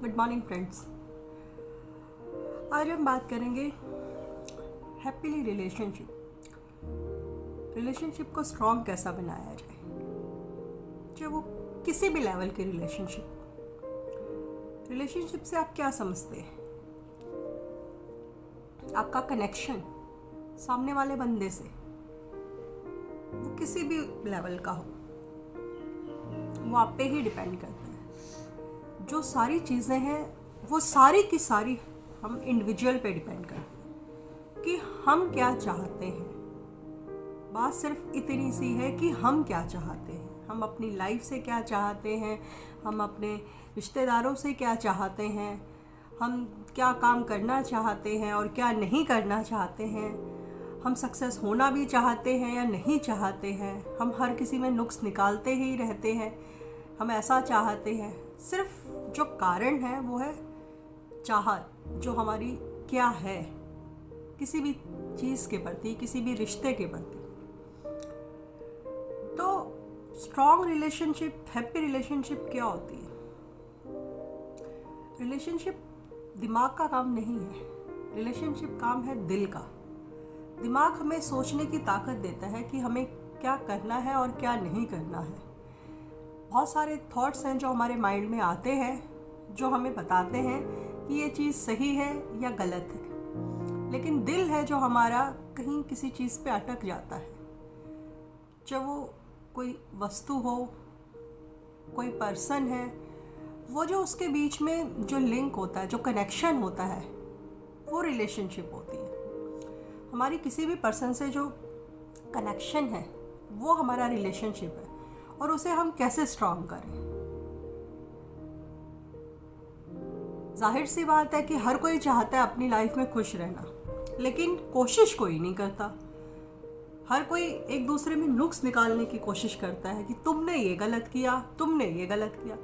Good morning friends. आज हम बात करेंगे हैप्पीली रिलेशनशिप को स्ट्रॉन्ग कैसा बनाया जाए, चाहे वो किसी भी लेवल के रिलेशनशिप से आप क्या समझते हैं। आपका कनेक्शन सामने वाले बंदे से वो किसी भी लेवल का हो, वो आप पे ही डिपेंड करता है। जो सारी चीज़ें हैं वो सारी की सारी हम इंडिविजुअल पे डिपेंड करते हैं कि हम क्या चाहते हैं। बात सिर्फ इतनी सी है कि हम क्या चाहते हैं, हम अपनी लाइफ से क्या चाहते हैं, हम अपने रिश्तेदारों से क्या चाहते हैं, हम क्या काम करना चाहते हैं और क्या नहीं करना चाहते हैं, हम सक्सेस होना भी चाहते हैं या नहीं चाहते हैं, हम हर किसी में नुक्स निकालते ही रहते हैं, हम ऐसा चाहते हैं। सिर्फ जो कारण है वो है चाहत, जो हमारी क्या है किसी भी चीज़ के प्रति, किसी भी रिश्ते के प्रति। तो स्ट्रॉन्ग रिलेशनशिप, हैप्पी रिलेशनशिप क्या होती है? रिलेशनशिप दिमाग का काम नहीं है, रिलेशनशिप काम है दिल का। दिमाग हमें सोचने की ताकत देता है कि हमें क्या करना है और क्या नहीं करना है। बहुत सारे थॉट्स हैं जो हमारे माइंड में आते हैं, जो हमें बताते हैं कि ये चीज़ सही है या गलत है, लेकिन दिल है जो हमारा कहीं किसी चीज़ पे अटक जाता है। जब वो कोई वस्तु हो, कोई पर्सन है, वो जो उसके बीच में जो लिंक होता है, जो कनेक्शन होता है, वो रिलेशनशिप होती है। हमारी किसी भी पर्सन से जो कनेक्शन है वो हमारा रिलेशनशिप है, और उसे हम कैसे स्ट्रॉन्ग करें। जाहिर सी बात है कि हर कोई चाहता है अपनी लाइफ में खुश रहना, लेकिन कोशिश कोई नहीं करता। हर कोई एक दूसरे में नुक्स निकालने की कोशिश करता है कि तुमने ये गलत किया, तुमने ये गलत किया।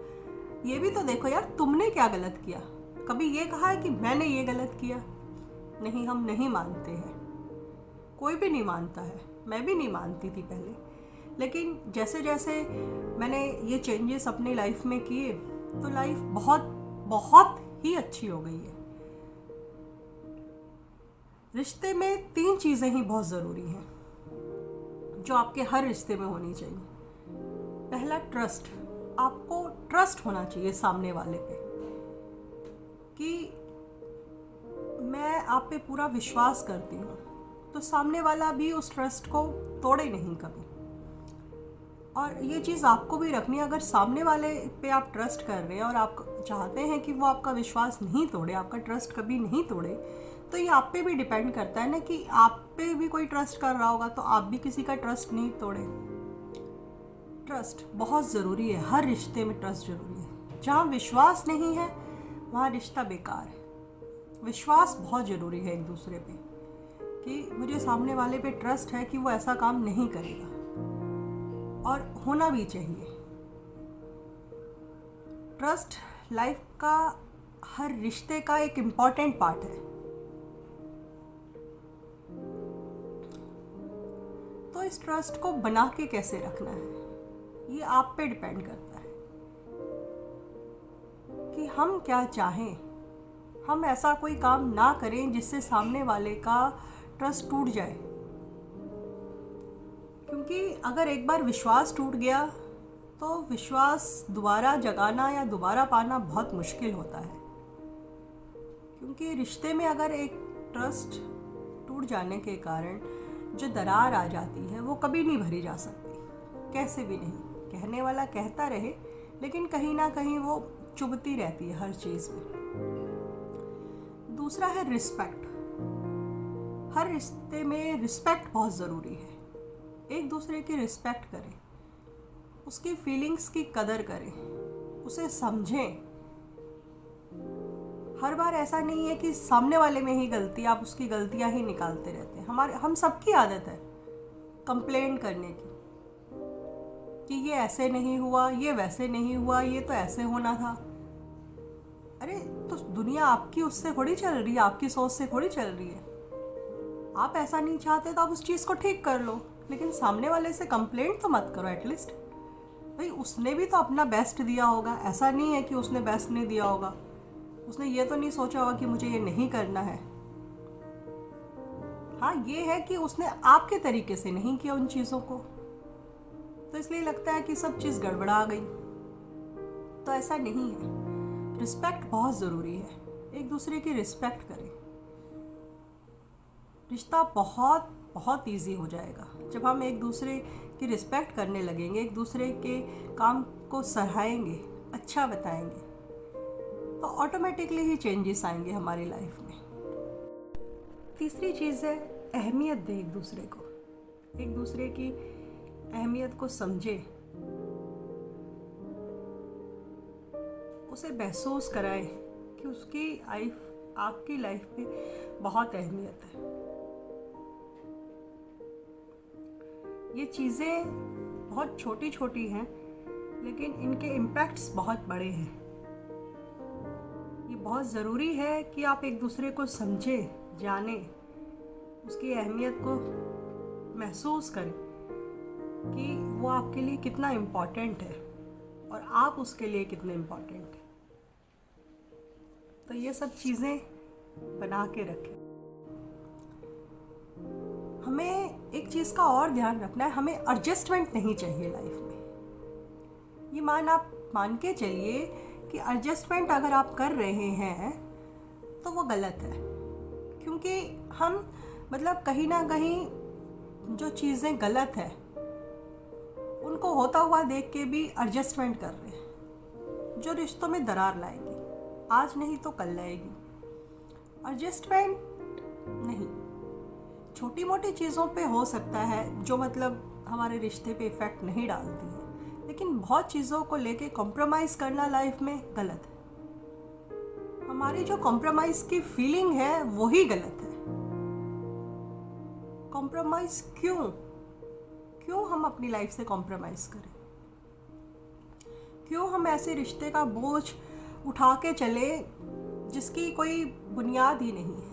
ये भी तो देखो यार, तुमने क्या गलत किया? कभी ये कहा है कि मैंने ये गलत किया? नहीं, हम नहीं मानते हैं, कोई भी नहीं मानता है। मैं भी नहीं मानती थी पहले, लेकिन जैसे जैसे मैंने ये चेंजेस अपनी लाइफ में किए तो लाइफ बहुत बहुत ही अच्छी हो गई है। रिश्ते में 3 चीज़ें ही बहुत ज़रूरी हैं जो आपके हर रिश्ते में होनी चाहिए। पहला, ट्रस्ट। आपको ट्रस्ट होना चाहिए सामने वाले पे कि मैं आप पे पूरा विश्वास करती हूँ, तो सामने वाला भी उस ट्रस्ट को तोड़े नहीं कभी। और ये चीज़ आपको भी रखनी है, अगर सामने वाले पे आप ट्रस्ट कर रहे हैं और आप चाहते हैं कि वो आपका विश्वास नहीं तोड़े, आपका ट्रस्ट कभी नहीं तोड़े, तो ये आप पे भी डिपेंड करता है ना कि आप पे भी कोई ट्रस्ट कर रहा होगा तो आप भी किसी का ट्रस्ट नहीं तोड़े। ट्रस्ट बहुत ज़रूरी है, हर रिश्ते में ट्रस्ट ज़रूरी है। जहाँ विश्वास नहीं है वहाँ रिश्ता बेकार है। विश्वास बहुत ज़रूरी है एक दूसरे पे, कि मुझे सामने वाले पे ट्रस्ट है कि वो ऐसा काम नहीं करेगा, और होना भी चाहिए। ट्रस्ट लाइफ का हर रिश्ते का एक इम्पॉर्टेंट पार्ट है। तो इस ट्रस्ट को बना के कैसे रखना है, ये आप पे डिपेंड करता है कि हम क्या चाहें। हम ऐसा कोई काम ना करें जिससे सामने वाले का ट्रस्ट टूट जाए, क्योंकि अगर एक बार विश्वास टूट गया तो विश्वास दोबारा जगाना या दोबारा पाना बहुत मुश्किल होता है। क्योंकि रिश्ते में अगर एक ट्रस्ट टूट जाने के कारण जो दरार आ जाती है वो कभी नहीं भरी जा सकती, कैसे भी नहीं। कहने वाला कहता रहे, लेकिन कहीं ना कहीं वो चुभती रहती है हर चीज़ में। दूसरा है रिस्पेक्ट। हर रिश्ते में रिस्पेक्ट बहुत ज़रूरी है। एक दूसरे की रिस्पेक्ट करें, उसकी फीलिंग्स की कदर करें, उसे समझें। हर बार ऐसा नहीं है कि सामने वाले में ही गलती, आप उसकी गलतियां ही निकालते रहते हैं। हम सबकी आदत है कंप्लेन करने की कि ये ऐसे नहीं हुआ, ये वैसे नहीं हुआ, ये तो ऐसे होना था। अरे तो दुनिया आपकी उससे थोड़ी चल रही है, आपकी सोच से थोड़ी चल रही है। आप ऐसा नहीं चाहते तो आप उस चीज़ को ठीक कर लो, लेकिन सामने वाले से कंप्लेंट तो मत करो। एटलीस्ट भाई उसने भी तो अपना बेस्ट दिया होगा, ऐसा नहीं है कि उसने बेस्ट नहीं दिया होगा। उसने ये तो नहीं सोचा होगा कि मुझे ये नहीं करना है। हाँ, ये है कि उसने आपके तरीके से नहीं किया उन चीज़ों को, तो इसलिए लगता है कि सब चीज़ गड़बड़ा गई। तो ऐसा नहीं है। रिस्पेक्ट बहुत ज़रूरी है, एक दूसरे की रिस्पेक्ट करें। रिश्ता बहुत बहुत ईजी हो जाएगा जब हम एक दूसरे की रिस्पेक्ट करने लगेंगे, एक दूसरे के काम को सराहेंगे, अच्छा बताएंगे, तो ऑटोमेटिकली ही चेंजेस आएंगे हमारी लाइफ में। तीसरी चीज़ है अहमियत दे एक दूसरे को, एक दूसरे की अहमियत को समझे, उसे महसूस कराए कि उसकी आपकी लाइफ में बहुत अहमियत है। ये चीज़ें बहुत छोटी छोटी हैं, लेकिन इनके इम्पैक्ट्स बहुत बड़े हैं। ये बहुत ज़रूरी है कि आप एक दूसरे को समझें, जानें, उसकी अहमियत को महसूस करें कि वो आपके लिए कितना इम्पोर्टेंट है और आप उसके लिए कितने इम्पोर्टेंट हैं। तो ये सब चीज़ें बना के रखें। हमें एक चीज़ का और ध्यान रखना है, हमें एडजस्टमेंट नहीं चाहिए लाइफ में। ये आप मान के चलिए कि एडजस्टमेंट अगर आप कर रहे हैं तो वो गलत है, क्योंकि हम कहीं ना कहीं जो चीज़ें गलत है उनको होता हुआ देख के भी एडजस्टमेंट कर रहे हैं, जो रिश्तों में दरार लाएगी, आज नहीं तो कल लाएगी। एडजस्टमेंट नहीं, छोटी मोटी चीज़ों पे हो सकता है जो हमारे रिश्ते पे इफ़ेक्ट नहीं डालती है, लेकिन बहुत चीज़ों को लेके कॉम्प्रोमाइज़ करना लाइफ में गलत है। हमारी जो कॉम्प्रोमाइज़ की फीलिंग है वही गलत है। कॉम्प्रोमाइज़ क्यों हम अपनी लाइफ से कॉम्प्रोमाइज़ करें? क्यों हम ऐसे रिश्ते का बोझ उठा के चले जिसकी कोई बुनियाद ही नहीं है?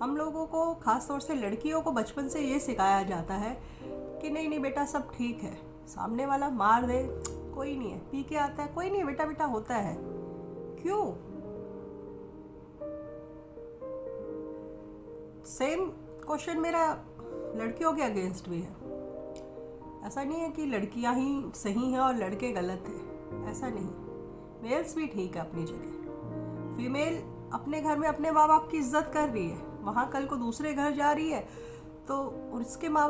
हम लोगों को, ख़ास तौर से लड़कियों को, बचपन से ये सिखाया जाता है कि नहीं बेटा सब ठीक है, सामने वाला मार दे कोई नहीं है, पी के आता है कोई नहीं, बेटा बेटा होता है। क्यों? सेम क्वेश्चन मेरा लड़कियों के अगेंस्ट भी है। ऐसा नहीं है कि लड़कियां ही सही हैं और लड़के गलत हैं, ऐसा नहीं। मेल्स भी ठीक है अपनी जगह। फीमेल अपने घर में अपने माँ बाप की इज्जत कर रही है, वहाँ कल को दूसरे घर जा रही है तो उसके माँ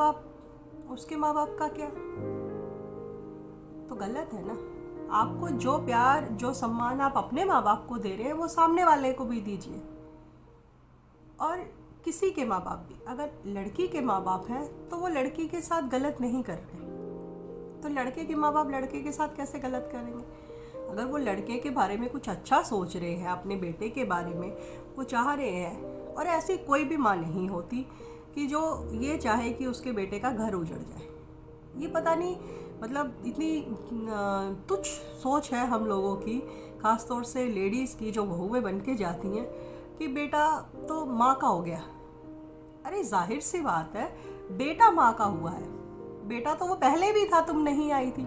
बाप का क्या? तो गलत है ना। आपको जो प्यार, जो सम्मान आप अपने माँ बाप को दे रहे हैं वो सामने वाले को भी दीजिए। और किसी के माँ बाप भी, अगर लड़की के माँ बाप हैं तो वो लड़की के साथ गलत नहीं कर रहे, तो लड़के के माँ बाप लड़के के साथ कैसे गलत करेंगे? अगर वो लड़के के बारे में कुछ अच्छा सोच रहे हैं, अपने बेटे के बारे में वो चाह रहे हैं, और ऐसी कोई भी माँ नहीं होती कि जो ये चाहे कि उसके बेटे का घर उजड़ जाए। ये पता नहीं इतनी तुच्छ सोच है हम लोगों की, ख़ास तौर से लेडीज़ की, जो बहुएं बन के जाती हैं कि बेटा तो माँ का हो गया। अरे जाहिर सी बात है, बेटा माँ का हुआ है, बेटा तो वो पहले भी था, तुम नहीं आई थी।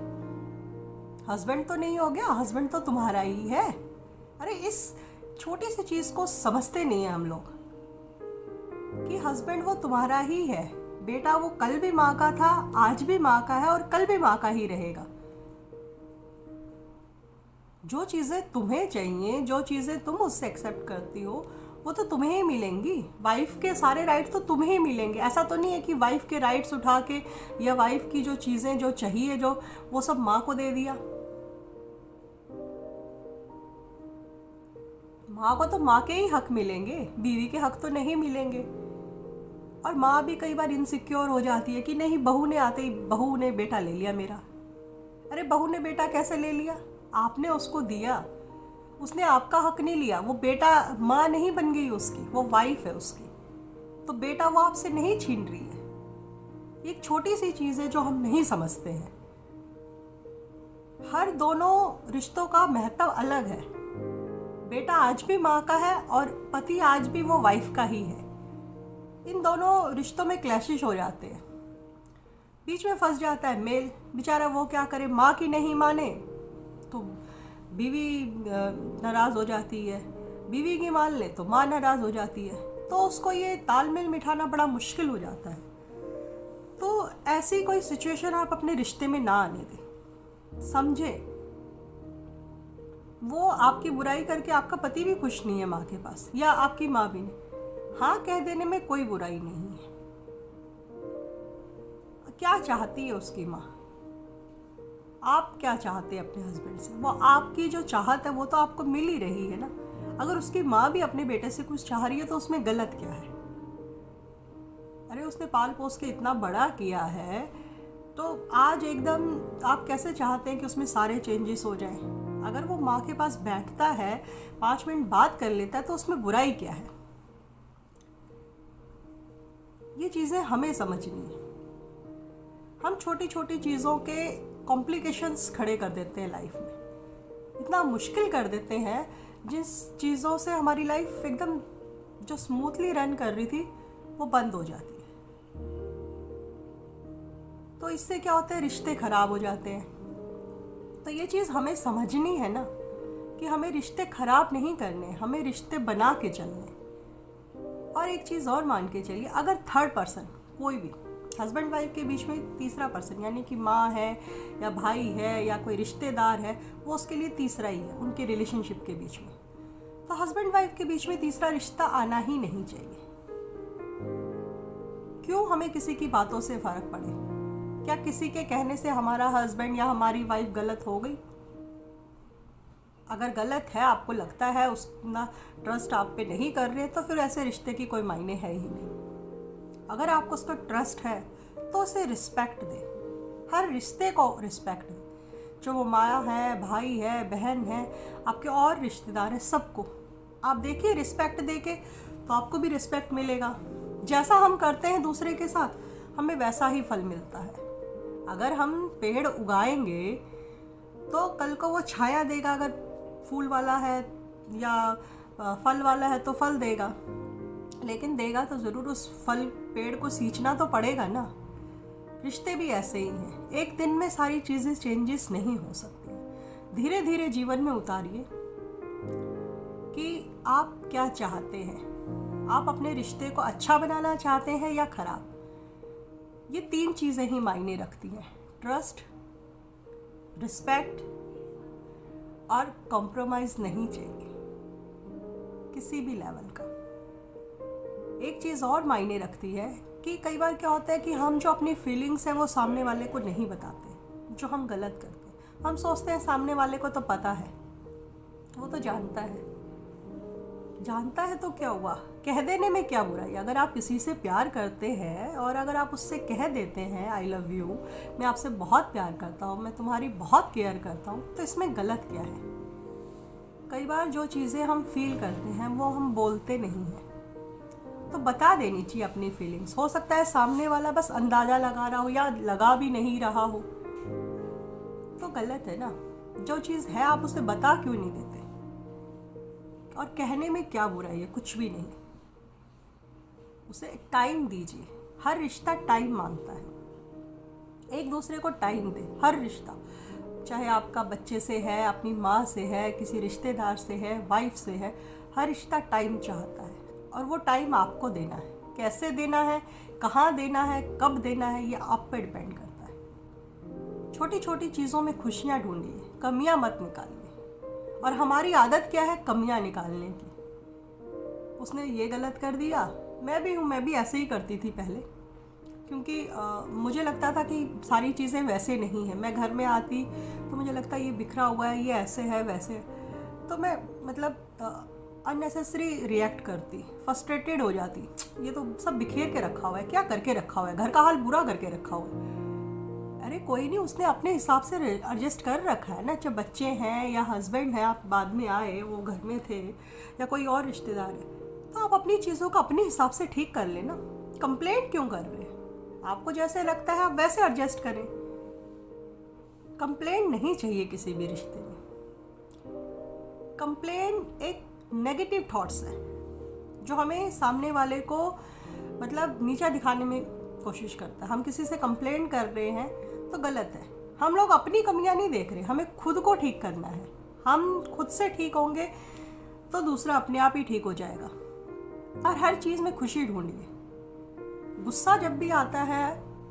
हस्बैंड तो नहीं हो गया, हस्बैंड तो तुम्हारा ही है। अरे इस छोटी सी चीज़ को समझते नहीं है हम लोग कि हस्बैंड वो तुम्हारा ही है, बेटा वो कल भी माँ का था, आज भी माँ का है और कल भी माँ का ही रहेगा। जो चीज़ें तुम्हें चाहिए, जो चीज़ें तुम उससे एक्सेप्ट करती हो, वो तो तुम्हें ही मिलेंगी। वाइफ के सारे राइट्स तो तुम्हें ही मिलेंगे। ऐसा तो नहीं है कि वाइफ के राइट्स उठा के या वाइफ की जो चीज़ें जो चाहिए जो वो सब माँ को दे दिया। माँ को तो माँ के ही हक मिलेंगे, बीवी के हक तो नहीं मिलेंगे। और माँ भी कई बार इनसिक्योर हो जाती है कि नहीं, बहू ने आते ही बहू ने बेटा ले लिया मेरा। अरे बहू ने बेटा कैसे ले लिया? आपने उसको दिया, उसने आपका हक नहीं लिया। वो बेटा माँ नहीं बन गई उसकी, वो वाइफ है उसकी, तो बेटा वो आपसे नहीं छीन रही है। एक छोटी सी चीज़ है जो हम नहीं समझते हैं। हर दोनों रिश्तों का महत्व अलग है। बेटा आज भी माँ का है और पति आज भी वो वाइफ का ही है। इन दोनों रिश्तों में क्लैशेस हो जाते हैं, बीच में फंस जाता है मेल। बेचारा वो क्या करे, माँ की नहीं माने तो बीवी नाराज़ हो जाती है, बीवी की मान ले तो माँ नाराज़ हो जाती है, तो उसको ये तालमेल बिठाना बड़ा मुश्किल हो जाता है। तो ऐसी कोई सिचुएशन आप अपने रिश्ते में ना आने दें। समझे, वो आपकी बुराई करके आपका पति भी खुश नहीं है माँ के पास, या आपकी माँ भी नहीं। हाँ कह देने में कोई बुराई नहीं है। क्या चाहती है उसकी माँ, आप क्या चाहते हैं अपने हस्बैंड से? वो आपकी जो चाहत है वो तो आपको मिल ही रही है ना। अगर उसकी माँ भी अपने बेटे से कुछ चाह रही है तो उसमें गलत क्या है? अरे उसने पाल पोस के इतना बड़ा किया है, तो आज एकदम आप कैसे चाहते हैं कि उसमें सारे चेंजेस हो जाएं? अगर वो माँ के पास बैठता है, 5 मिनट बात कर लेता है, तो उसमें बुराई क्या है? ये चीज़ें हमें समझनी है। हम छोटी छोटी चीज़ों के कॉम्प्लिकेशंस खड़े कर देते हैं लाइफ में, इतना मुश्किल कर देते हैं जिस चीज़ों से हमारी लाइफ एकदम जो स्मूथली रन कर रही थी वो बंद हो जाती है। तो इससे क्या होता है, रिश्ते खराब हो जाते हैं। तो ये चीज़ हमें समझनी है ना कि हमें रिश्ते खराब नहीं करने, हमें रिश्ते बना के चलने। और एक चीज़ और मान के चलिए, अगर थर्ड पर्सन कोई भी हस्बैंड वाइफ के बीच में तीसरा पर्सन, यानी कि माँ है या भाई है या कोई रिश्तेदार है, वो उसके लिए तीसरा ही है उनके रिलेशनशिप के बीच में। तो हस्बैंड वाइफ के बीच में तीसरा रिश्ता आना ही नहीं चाहिए। क्यों हमें किसी की बातों से फ़र्क पड़े? क्या किसी के कहने से हमारा हस्बैंड या हमारी वाइफ गलत हो गई? अगर गलत है, आपको लगता है उसका ट्रस्ट आप पे नहीं कर रहे, तो फिर ऐसे रिश्ते की कोई मायने है ही नहीं। अगर आपको उसका ट्रस्ट है तो उसे रिस्पेक्ट दे, हर रिश्ते को रिस्पेक्ट दे। जो वो माँ है, भाई है, बहन है, आपके और रिश्तेदार हैं, सबको आप देखिए रिस्पेक्ट दे के, तो आपको भी रिस्पेक्ट मिलेगा। जैसा हम करते हैं दूसरे के साथ, हमें वैसा ही फल मिलता है। अगर हम पेड़ उगाएंगे तो कल को वो छाया देगा। अगर फूल वाला है या फल वाला है तो फल देगा, लेकिन देगा तो ज़रूर उस फल पेड़ को सींचना तो पड़ेगा ना। रिश्ते भी ऐसे ही हैं, एक दिन में सारी चीज़ें चेंजेस नहीं हो सकती। धीरे धीरे जीवन में उतारिए कि आप क्या चाहते हैं। आप अपने रिश्ते को अच्छा बनाना चाहते हैं या ख़राब? ये 3 चीज़ें ही मायने रखती हैं, ट्रस्ट, रिस्पेक्ट और कॉम्प्रोमाइज़ नहीं चाहिए किसी भी लेवल का। एक चीज़ और मायने रखती है कि कई बार क्या होता है कि हम जो अपनी फीलिंग्स हैं वो सामने वाले को नहीं बताते, जो हम गलत करते हैं। हम सोचते हैं सामने वाले को तो पता है, वो तो जानता है तो क्या हुआ, कह देने में क्या बुराई। अगर आप किसी से प्यार करते हैं और अगर आप उससे कह देते हैं आई लव यू, मैं आपसे बहुत प्यार करता हूँ, मैं तुम्हारी बहुत केयर करता हूँ, तो इसमें गलत क्या है? कई बार जो चीज़ें हम फील करते हैं वो हम बोलते नहीं हैं, तो बता देनी चाहिए अपनी फीलिंग्स। हो सकता है सामने वाला बस अंदाज़ा लगा रहा हो या लगा भी नहीं रहा हो, तो गलत है ना। जो चीज़ है आप उसे बता क्यों नहीं देते? और कहने में क्या बुराई है? कुछ भी नहीं। उसे टाइम दीजिए, हर रिश्ता टाइम मांगता है। एक दूसरे को टाइम दे, हर रिश्ता, चाहे आपका बच्चे से है, अपनी माँ से है, किसी रिश्तेदार से है, वाइफ से है, हर रिश्ता टाइम चाहता है। और वो टाइम आपको देना है। कैसे देना है, कहाँ देना है, कब देना है, ये आप पे डिपेंड करता है। छोटी छोटी चीज़ों में खुशियाँ ढूंढिए, कमियाँ मत निकालिए। और हमारी आदत क्या है, कमियाँ निकालने की। उसने ये गलत कर दिया, मैं भी हूँ, मैं भी ऐसे ही करती थी पहले, क्योंकि मुझे लगता था कि सारी चीज़ें वैसे नहीं हैं। मैं घर में आती तो मुझे लगता ये बिखरा हुआ है, ये ऐसे है वैसे, तो मैं मतलब अननेसेसरी रिएक्ट करती, फ्रस्ट्रेटेड हो जाती। ये तो सब बिखेर के रखा हुआ है, क्या करके रखा हुआ है, घर का हाल बुरा करके रखा हुआ है। अरे कोई नहीं, उसने अपने हिसाब से एडजस्ट कर रखा है ना। जब बच्चे हैं या हस्बैंड हैं, आप बाद में आए, वो घर में थे, या कोई और रिश्तेदार है, तो आप अपनी चीज़ों को अपने हिसाब से ठीक कर लेना। कंप्लेंट क्यों कर रहे हैं? आपको जैसे लगता है आप वैसे एडजस्ट करें। कंप्लेंट नहीं चाहिए किसी भी रिश्ते में। कंप्लेंट एक नेगेटिव थॉट्स है जो हमें सामने वाले को मतलब नीचा दिखाने में कोशिश करता है। हम किसी से कंप्लेंट कर रहे हैं तो गलत है। हम लोग अपनी कमियां नहीं देख रहे, हमें खुद को ठीक करना है। हम खुद से ठीक होंगे तो दूसरा अपने आप ही ठीक हो जाएगा। और हर चीज़ में खुशी ढूंढिए। गुस्सा जब भी आता है,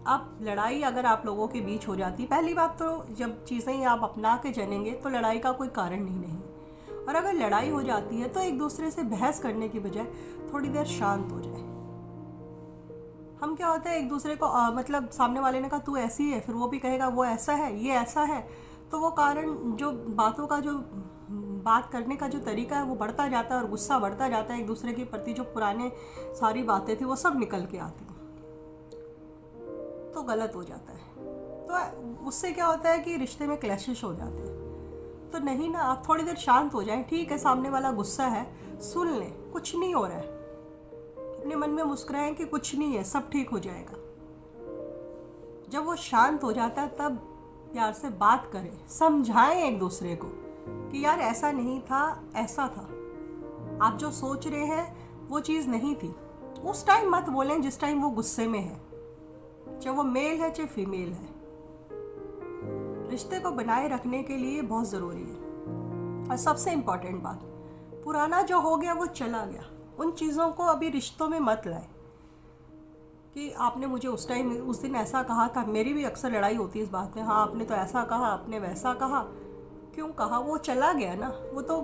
आप लड़ाई अगर आप लोगों के बीच हो जाती, पहली बात तो जब चीज़ें आप अपना के चलेंगे तो लड़ाई का कोई कारण ही नहीं। और अगर लड़ाई हो जाती है तो एक दूसरे से बहस करने की बजाय थोड़ी देर शांत हो जाए। हम क्या होता है, एक दूसरे को मतलब सामने वाले ने कहा तू ऐसी है, फिर वो भी कहेगा वो ऐसा है, ये ऐसा है, तो वो कारण जो बातों का जो बात करने का जो तरीका है वो बढ़ता जाता है और गुस्सा बढ़ता जाता है। एक दूसरे के प्रति जो पुराने सारी बातें थी वो सब निकल के आती, तो गलत हो जाता है। तो उससे क्या होता है कि रिश्ते में क्लैशेस हो जाते हैं। तो नहीं ना, आप थोड़ी देर शांत हो जाएं। ठीक है, सामने वाला गुस्सा है, सुन लें, कुछ नहीं हो रहा है, अपने मन में मुस्कुराएं कि कुछ नहीं है, सब ठीक हो जाएगा। जब वो शांत हो जाता है तब प्यार से बात करें, समझाएं एक दूसरे को कि यार ऐसा नहीं था, ऐसा था, आप जो सोच रहे हैं वो चीज़ नहीं थी। उस टाइम मत बोलें जिस टाइम वो गुस्से में है, चाहे वो मेल है चाहे फीमेल है। रिश्ते को बनाए रखने के लिए बहुत ज़रूरी है। और सबसे इम्पॉर्टेंट बात, पुराना जो हो गया वो चला गया, उन चीज़ों को अभी रिश्तों में मत लाएं कि आपने मुझे उस टाइम उस दिन ऐसा कहा था। मेरी भी अक्सर लड़ाई होती है इस बात में, हाँ आपने तो ऐसा कहा, आपने वैसा कहा। क्यों कहा? वो चला गया ना, वो तो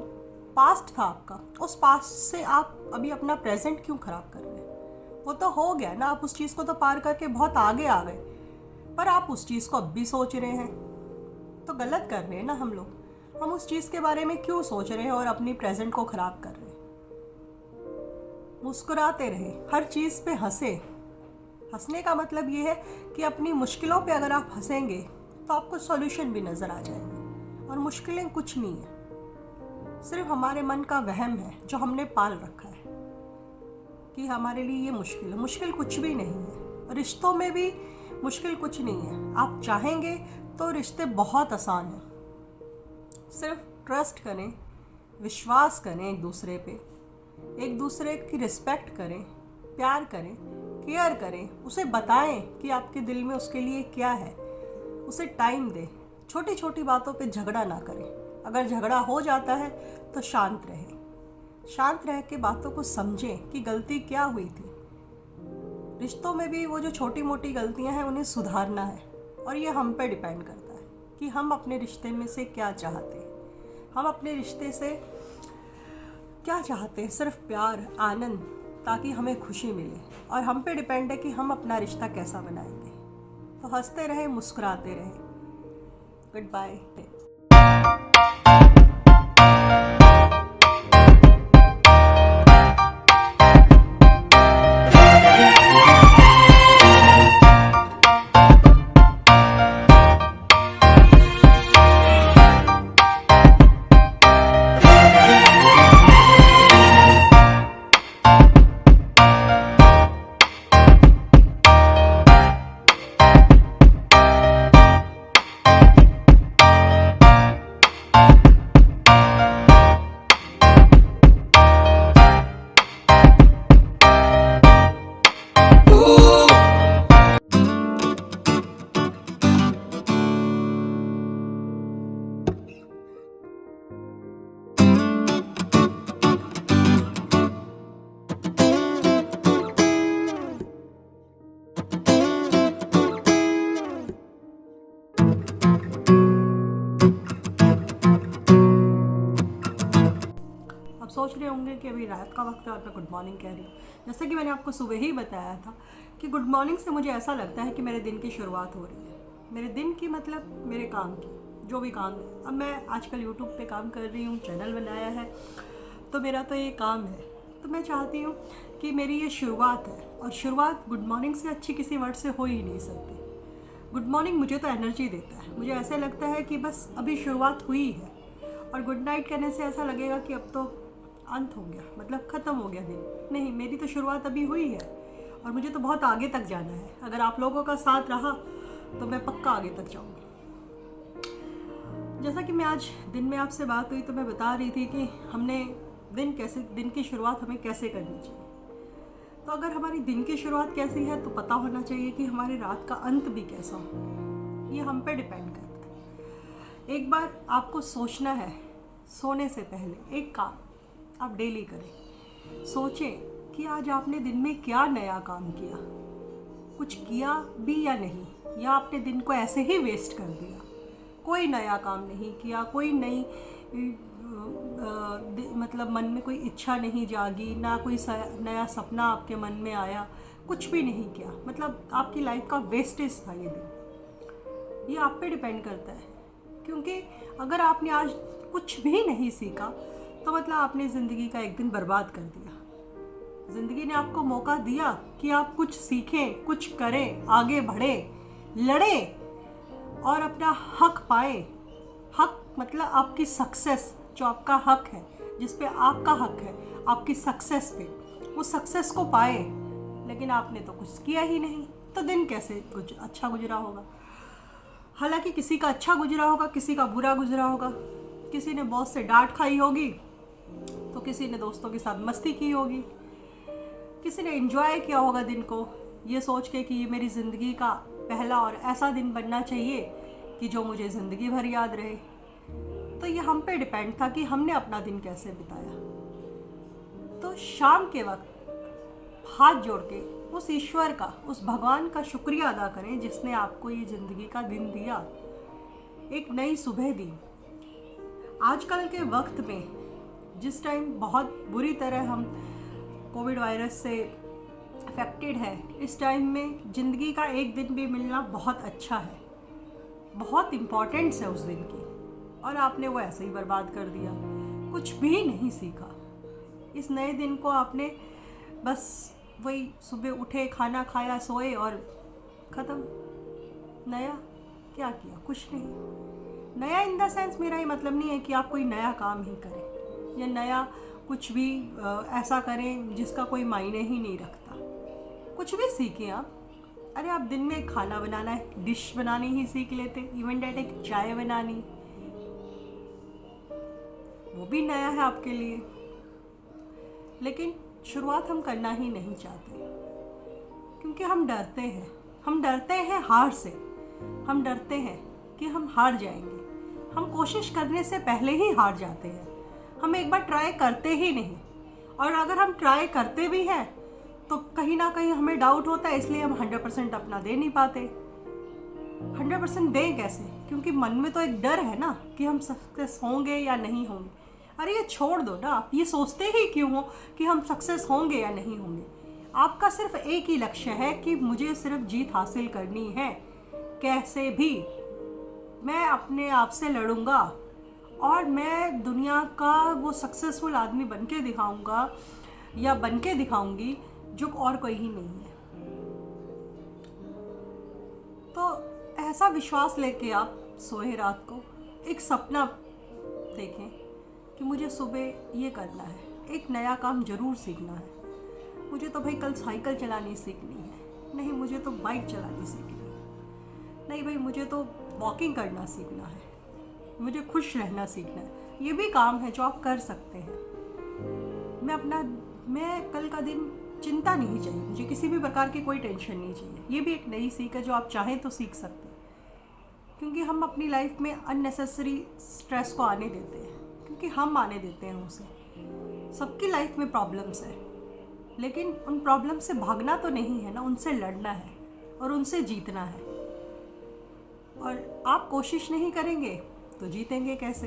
पास्ट था आपका। उस पास्ट से आप अभी अपना प्रेजेंट क्यों ख़राब कर रहे हैं? वो तो हो गया ना, आप उस चीज़ को तो पार करके बहुत आगे आ गए, पर आप उस चीज़ को अब भी सोच रहे हैं, तो गलत कर रहे हैं ना हम लोग। हम उस चीज़ के बारे में क्यों सोच रहे हैं और अपनी प्रेजेंट को ख़राब कर रहे हैं? मुस्कुराते रहे, हर चीज़ पे हंसे। हंसने का मतलब ये है कि अपनी मुश्किलों पे अगर आप हंसेंगे तो आपको सॉल्यूशन भी नज़र आ जाएंगे। और मुश्किलें कुछ नहीं है, सिर्फ हमारे मन का वहम है जो हमने पाल रखा है कि हमारे लिए ये मुश्किल है। मुश्किल कुछ भी नहीं है, रिश्तों में भी मुश्किल कुछ नहीं है। आप चाहेंगे तो रिश्ते बहुत आसान हैं। सिर्फ ट्रस्ट करें, विश्वास करें एक दूसरे पे, एक दूसरे की रिस्पेक्ट करें, प्यार करें, केयर करें, उसे बताएं कि आपके दिल में उसके लिए क्या है, उसे टाइम दें। छोटी छोटी बातों पे झगड़ा ना करें। अगर झगड़ा हो जाता है तो शांत रहें, शांत रह के बातों को समझें कि गलती क्या हुई थी। रिश्तों में भी वो जो छोटी मोटी गलतियां हैं उन्हें सुधारना है, और ये हम पे डिपेंड करता है कि हम अपने रिश्ते में से क्या चाहते हैं। हम अपने रिश्ते से क्या चाहते हैं? सिर्फ प्यार, आनंद, ताकि हमें खुशी मिले। और हम पे डिपेंड है कि हम अपना रिश्ता कैसा बनाएंगे। तो हंसते रहें, मुस्कुराते रहें। Good bye. सोच रहे होंगे कि अभी रात का वक्त है और मैं गुड मॉर्निंग कह रही हूँ। जैसे कि मैंने आपको सुबह ही बताया था कि गुड मॉर्निंग से मुझे ऐसा लगता है कि मेरे दिन की शुरुआत हो रही है। मेरे दिन की मतलब मेरे काम की, जो भी काम है। अब मैं आजकल यूट्यूब पे काम कर रही हूँ, चैनल बनाया है, तो मेरा तो ये काम है। तो मैं चाहती हूँ कि मेरी ये शुरुआत है, और शुरुआत गुड मॉर्निंग से अच्छी किसी वर्ड से हो ही नहीं सकती। गुड मॉर्निंग मुझे तो एनर्जी देता है। मुझे ऐसा लगता है कि बस अभी शुरुआत हुई है, और गुड नाइट कहने से ऐसा लगेगा कि अब तो अंत हो गया, मतलब ख़त्म हो गया दिन। नहीं, मेरी तो शुरुआत अभी हुई है, और मुझे तो बहुत आगे तक जाना है। अगर आप लोगों का साथ रहा तो मैं पक्का आगे तक जाऊँगी। जैसा कि मैं आज दिन में आपसे बात हुई तो मैं बता रही थी कि हमने दिन की शुरुआत हमें कैसे करनी चाहिए। तो अगर हमारी दिन की शुरुआत कैसी है तो पता होना चाहिए कि हमारी रात का अंत भी कैसा हो। ये हम पे डिपेंड करता है। एक बार आपको सोचना है, सोने से पहले एक काम आप डेली करें। सोचें कि आज आपने दिन में क्या नया काम किया, कुछ किया भी या नहीं, या आपने दिन को ऐसे ही वेस्ट कर दिया, कोई नया काम नहीं किया, कोई नई मतलब मन में कोई इच्छा नहीं जागी, ना कोई नया सपना आपके मन में आया, कुछ भी नहीं किया, मतलब आपकी लाइफ का वेस्टेज था ये दिन। ये आप पे डिपेंड करता है, क्योंकि अगर आपने आज कुछ भी नहीं सीखा तो मतलब आपने ज़िंदगी का एक दिन बर्बाद कर दिया। ज़िंदगी ने आपको मौका दिया कि आप कुछ सीखें, कुछ करें, आगे बढ़ें, लड़ें और अपना हक पाएं। हक मतलब आपकी सक्सेस, जो आपका हक है, जिस पे आपका हक है, आपकी सक्सेस पे, उस सक्सेस को पाए। लेकिन आपने तो कुछ किया ही नहीं, तो दिन कैसे कुछ अच्छा गुजरा होगा। हालांकि किसी का अच्छा गुजरा होगा, किसी का बुरा गुजरा होगा, किसी ने बॉस से डांट खाई होगी, तो किसी ने दोस्तों के साथ मस्ती की होगी, किसी ने एंजॉय किया होगा दिन को, ये सोच के कि ये मेरी ज़िंदगी का पहला और ऐसा दिन बनना चाहिए कि जो मुझे ज़िंदगी भर याद रहे। तो ये हम पे डिपेंड था कि हमने अपना दिन कैसे बिताया। तो शाम के वक्त हाथ जोड़ के उस ईश्वर का, उस भगवान का शुक्रिया अदा करें जिसने आपको ये ज़िंदगी का दिन दिया, एक नई सुबह दी। आजकल के वक्त में जिस टाइम बहुत बुरी तरह हम कोविड वायरस से अफेक्टेड है, इस टाइम में ज़िंदगी का एक दिन भी मिलना बहुत अच्छा है, बहुत इम्पोर्टेंस है उस दिन की, और आपने वो ऐसे ही बर्बाद कर दिया, कुछ भी नहीं सीखा। इस नए दिन को आपने बस वही सुबह उठे, खाना खाया, सोए और ख़त्म। नया क्या किया? कुछ नहीं। नया इन द सेंस मेरा ये मतलब नहीं है कि आप कोई नया काम ही करें या नया कुछ भी ऐसा करें जिसका कोई मायने ही नहीं रखता। कुछ भी सीखें आप। अरे आप दिन में खाना बनाना है, डिश बनानी ही सीख लेते, इवन डेट एक चाय बनानी, वो भी नया है आपके लिए। लेकिन शुरुआत हम करना ही नहीं चाहते, क्योंकि हम डरते हैं। हम डरते हैं हार से, हम डरते हैं कि हम हार जाएंगे। हम कोशिश करने से पहले ही हार जाते हैं, हम एक बार ट्राई करते ही नहीं। और अगर हम ट्राई करते भी हैं तो कहीं ना कहीं हमें डाउट होता है, इसलिए हम 100% अपना दे नहीं पाते। 100% दें कैसे? क्योंकि मन में तो एक डर है ना कि हम सक्सेस होंगे या नहीं होंगे। अरे ये छोड़ दो ना, आप ये सोचते ही क्यों हो कि हम सक्सेस होंगे या नहीं होंगे। आपका सिर्फ एक ही लक्ष्य है कि मुझे सिर्फ जीत हासिल करनी है, कैसे भी मैं अपने आप से लड़ूंगा और मैं दुनिया का वो सक्सेसफुल आदमी बन के दिखाऊंगा या बन के दिखाऊंगी जो और कोई ही नहीं है। तो ऐसा विश्वास लेके आप सोए रात को, एक सपना देखें कि मुझे सुबह ये करना है, एक नया काम ज़रूर सीखना है। मुझे तो भाई कल साइकिल चलानी सीखनी है, नहीं मुझे तो बाइक चलानी सीखनी है, नहीं भाई मुझे तो वॉकिंग करना सीखना है, मुझे खुश रहना सीखना है। ये भी काम है जो आप कर सकते हैं। मैं कल का दिन चिंता नहीं चाहिए, मुझे किसी भी प्रकार की कोई टेंशन नहीं चाहिए। ये भी एक नई सीख है जो आप चाहें तो सीख सकते हैं, क्योंकि हम अपनी लाइफ में अननेसेसरी स्ट्रेस को आने देते हैं, क्योंकि हम आने देते हैं उसे। सबकी लाइफ में प्रॉब्लम्स है, लेकिन उन प्रॉब्लम से भागना तो नहीं है ना, उनसे लड़ना है और उनसे जीतना है। और आप कोशिश नहीं करेंगे तो जीतेंगे कैसे?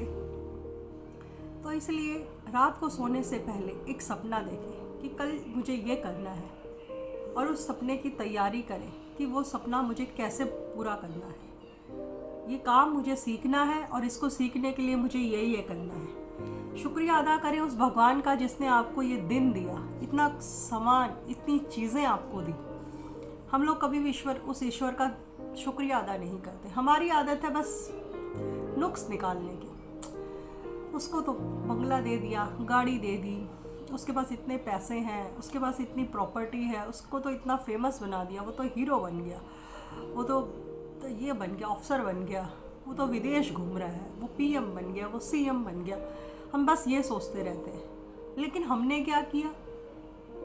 तो इसलिए रात को सोने से पहले एक सपना देखें कि कल मुझे ये करना है, और उस सपने की तैयारी करें कि वो सपना मुझे कैसे पूरा करना है। ये काम मुझे सीखना है और इसको सीखने के लिए मुझे ये करना है। शुक्रिया अदा करें उस भगवान का जिसने आपको ये दिन दिया, इतना सामान, इतनी चीज़ें आपको दी। हम लोग कभी भी उस ईश्वर का शुक्रिया अदा नहीं करते। हमारी आदत है बस नुक्स निकालने की। उसको तो बंगला दे दिया, गाड़ी दे दी, उसके पास इतने पैसे हैं, उसके पास इतनी प्रॉपर्टी है, उसको तो इतना फेमस बना दिया, वो तो हीरो बन गया, वो तो ये बन गया, ऑफिसर बन गया, वो तो विदेश घूम रहा है, वो पीएम बन गया, वो सीएम बन गया। हम बस ये सोचते रहते हैं। लेकिन हमने क्या किया?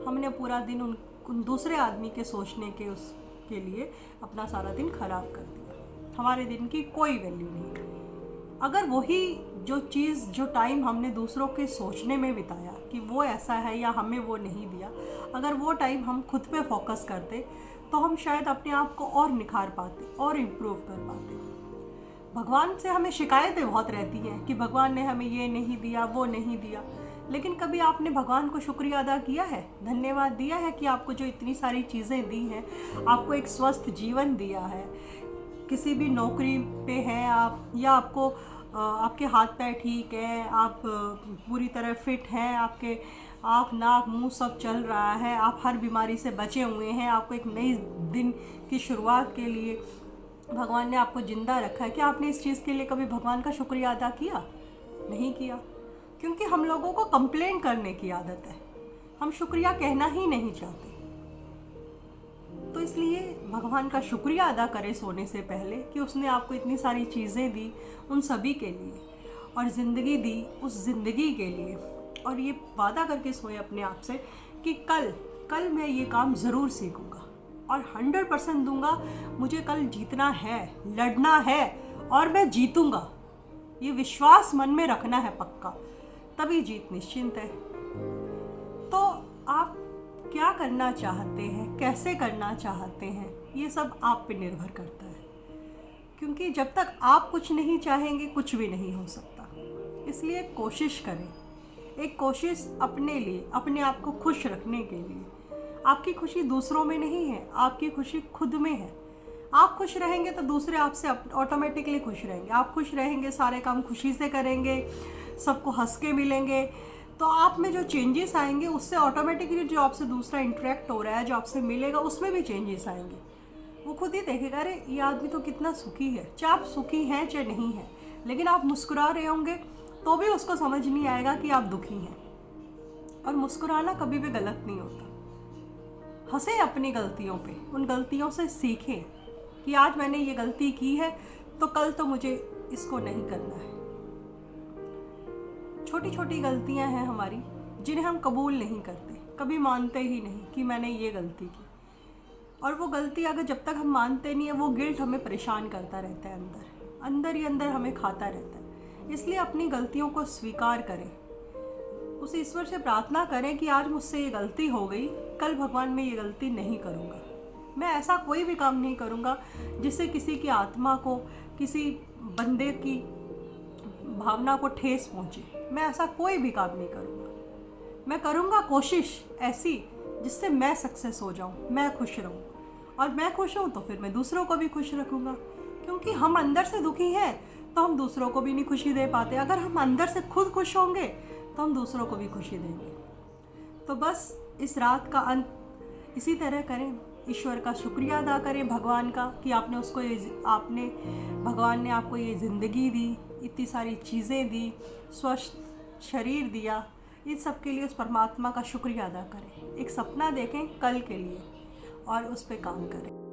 हमने पूरा दिन उन दूसरे आदमी के सोचने के उसके लिए अपना सारा दिन ख़राब कर दिया। हमारे दिन की कोई वैल्यू नहीं। अगर वही जो चीज़, जो टाइम हमने दूसरों के सोचने में बिताया कि वो ऐसा है या हमें वो नहीं दिया, अगर वो टाइम हम खुद पे फोकस करते तो हम शायद अपने आप को और निखार पाते और इम्प्रूव कर पाते। भगवान से हमें शिकायतें बहुत रहती हैं कि भगवान ने हमें ये नहीं दिया, वो नहीं दिया, लेकिन कभी आपने भगवान को शुक्रिया अदा किया है, धन्यवाद दिया है कि आपको जो इतनी सारी चीज़ें दी हैं, आपको एक स्वस्थ जीवन दिया है, किसी भी नौकरी पे हैं आप, या आपको आपके हाथ पैर ठीक है, आप पूरी तरह फिट हैं, आपके आँख नाक मुंह सब चल रहा है, आप हर बीमारी से बचे हुए हैं, आपको एक नई दिन की शुरुआत के लिए भगवान ने आपको ज़िंदा रखा है। क्या आपने इस चीज़ के लिए कभी भगवान का शुक्रिया अदा किया? नहीं किया, क्योंकि हम लोगों को कंप्लेंट करने की आदत है, हम शुक्रिया कहना ही नहीं चाहते। तो इसलिए भगवान का शुक्रिया अदा करें सोने से पहले कि उसने आपको इतनी सारी चीज़ें दी, उन सभी के लिए, और ज़िंदगी दी उस ज़िंदगी के लिए, और ये वादा करके सोए अपने आप से कि कल मैं ये काम ज़रूर सीखूँगा और 100% दूंगा। मुझे कल जीतना है, लड़ना है और मैं जीतूँगा। ये विश्वास मन में रखना है पक्का, तभी जीत निश्चिंत है। तो आप क्या करना चाहते हैं, कैसे करना चाहते हैं, ये सब आप पे निर्भर करता है, क्योंकि जब तक आप कुछ नहीं चाहेंगे कुछ भी नहीं हो सकता। इसलिए कोशिश करें, एक कोशिश अपने लिए, अपने आप को खुश रखने के लिए। आपकी खुशी दूसरों में नहीं है, आपकी खुशी खुद में है। आप खुश रहेंगे तो दूसरे आपसे ऑटोमेटिकली खुश रहेंगे। आप खुश रहेंगे, सारे काम खुशी से करेंगे, सबको हंस के मिलेंगे, तो आप में जो चेंजेस आएंगे उससे ऑटोमेटिकली जो आपसे दूसरा इंटरेक्ट हो रहा है, जो आपसे मिलेगा, उसमें भी चेंजेस आएंगे। वो खुद ही देखेगा, अरे ये आदमी तो कितना सुखी है। चाहे आप सुखी हैं चाहे नहीं हैं, लेकिन आप मुस्कुरा रहे होंगे तो भी उसको समझ नहीं आएगा कि आप दुखी हैं। और मुस्कुराना कभी भी गलत नहीं होता। हंसें अपनी गलतियों पे, उन गलतियों से सीखें कि आज मैंने ये गलती की है तो कल तो मुझे इसको नहीं करना है। छोटी छोटी गलतियां हैं हमारी जिन्हें हम कबूल नहीं करते, कभी मानते ही नहीं कि मैंने ये गलती की। और वो गलती अगर जब तक हम मानते नहीं है, वो गिल्ट हमें परेशान करता रहता है, अंदर ही अंदर हमें खाता रहता है। इसलिए अपनी गलतियों को स्वीकार करें, उस ईश्वर से प्रार्थना करें कि आज मुझसे ये गलती हो गई, कल भगवान मैं ये गलती नहीं करूँगा। मैं ऐसा कोई भी काम नहीं करूँगा जिससे किसी की आत्मा को, किसी बंदे की भावना को ठेस पहुँचे। मैं ऐसा कोई भी काम नहीं करूँगा। मैं करूँगा कोशिश ऐसी जिससे मैं सक्सेस हो जाऊँ, मैं खुश रहूँ, और मैं खुश हूँ तो फिर मैं दूसरों को भी खुश रखूँगा। क्योंकि हम अंदर से दुखी हैं तो हम दूसरों को भी नहीं खुशी दे पाते। अगर हम अंदर से खुद खुश होंगे तो हम दूसरों को भी खुशी देंगे। तो बस इस रात का अंत इसी तरह करें, ईश्वर का शुक्रिया अदा करें भगवान का कि भगवान ने आपको ये ज़िंदगी दी, इतनी सारी चीज़ें दी, स्वस्थ शरीर दिया। इस सब के लिए उस परमात्मा का शुक्रिया अदा करें। एक सपना देखें कल के लिए और उस पर काम करें।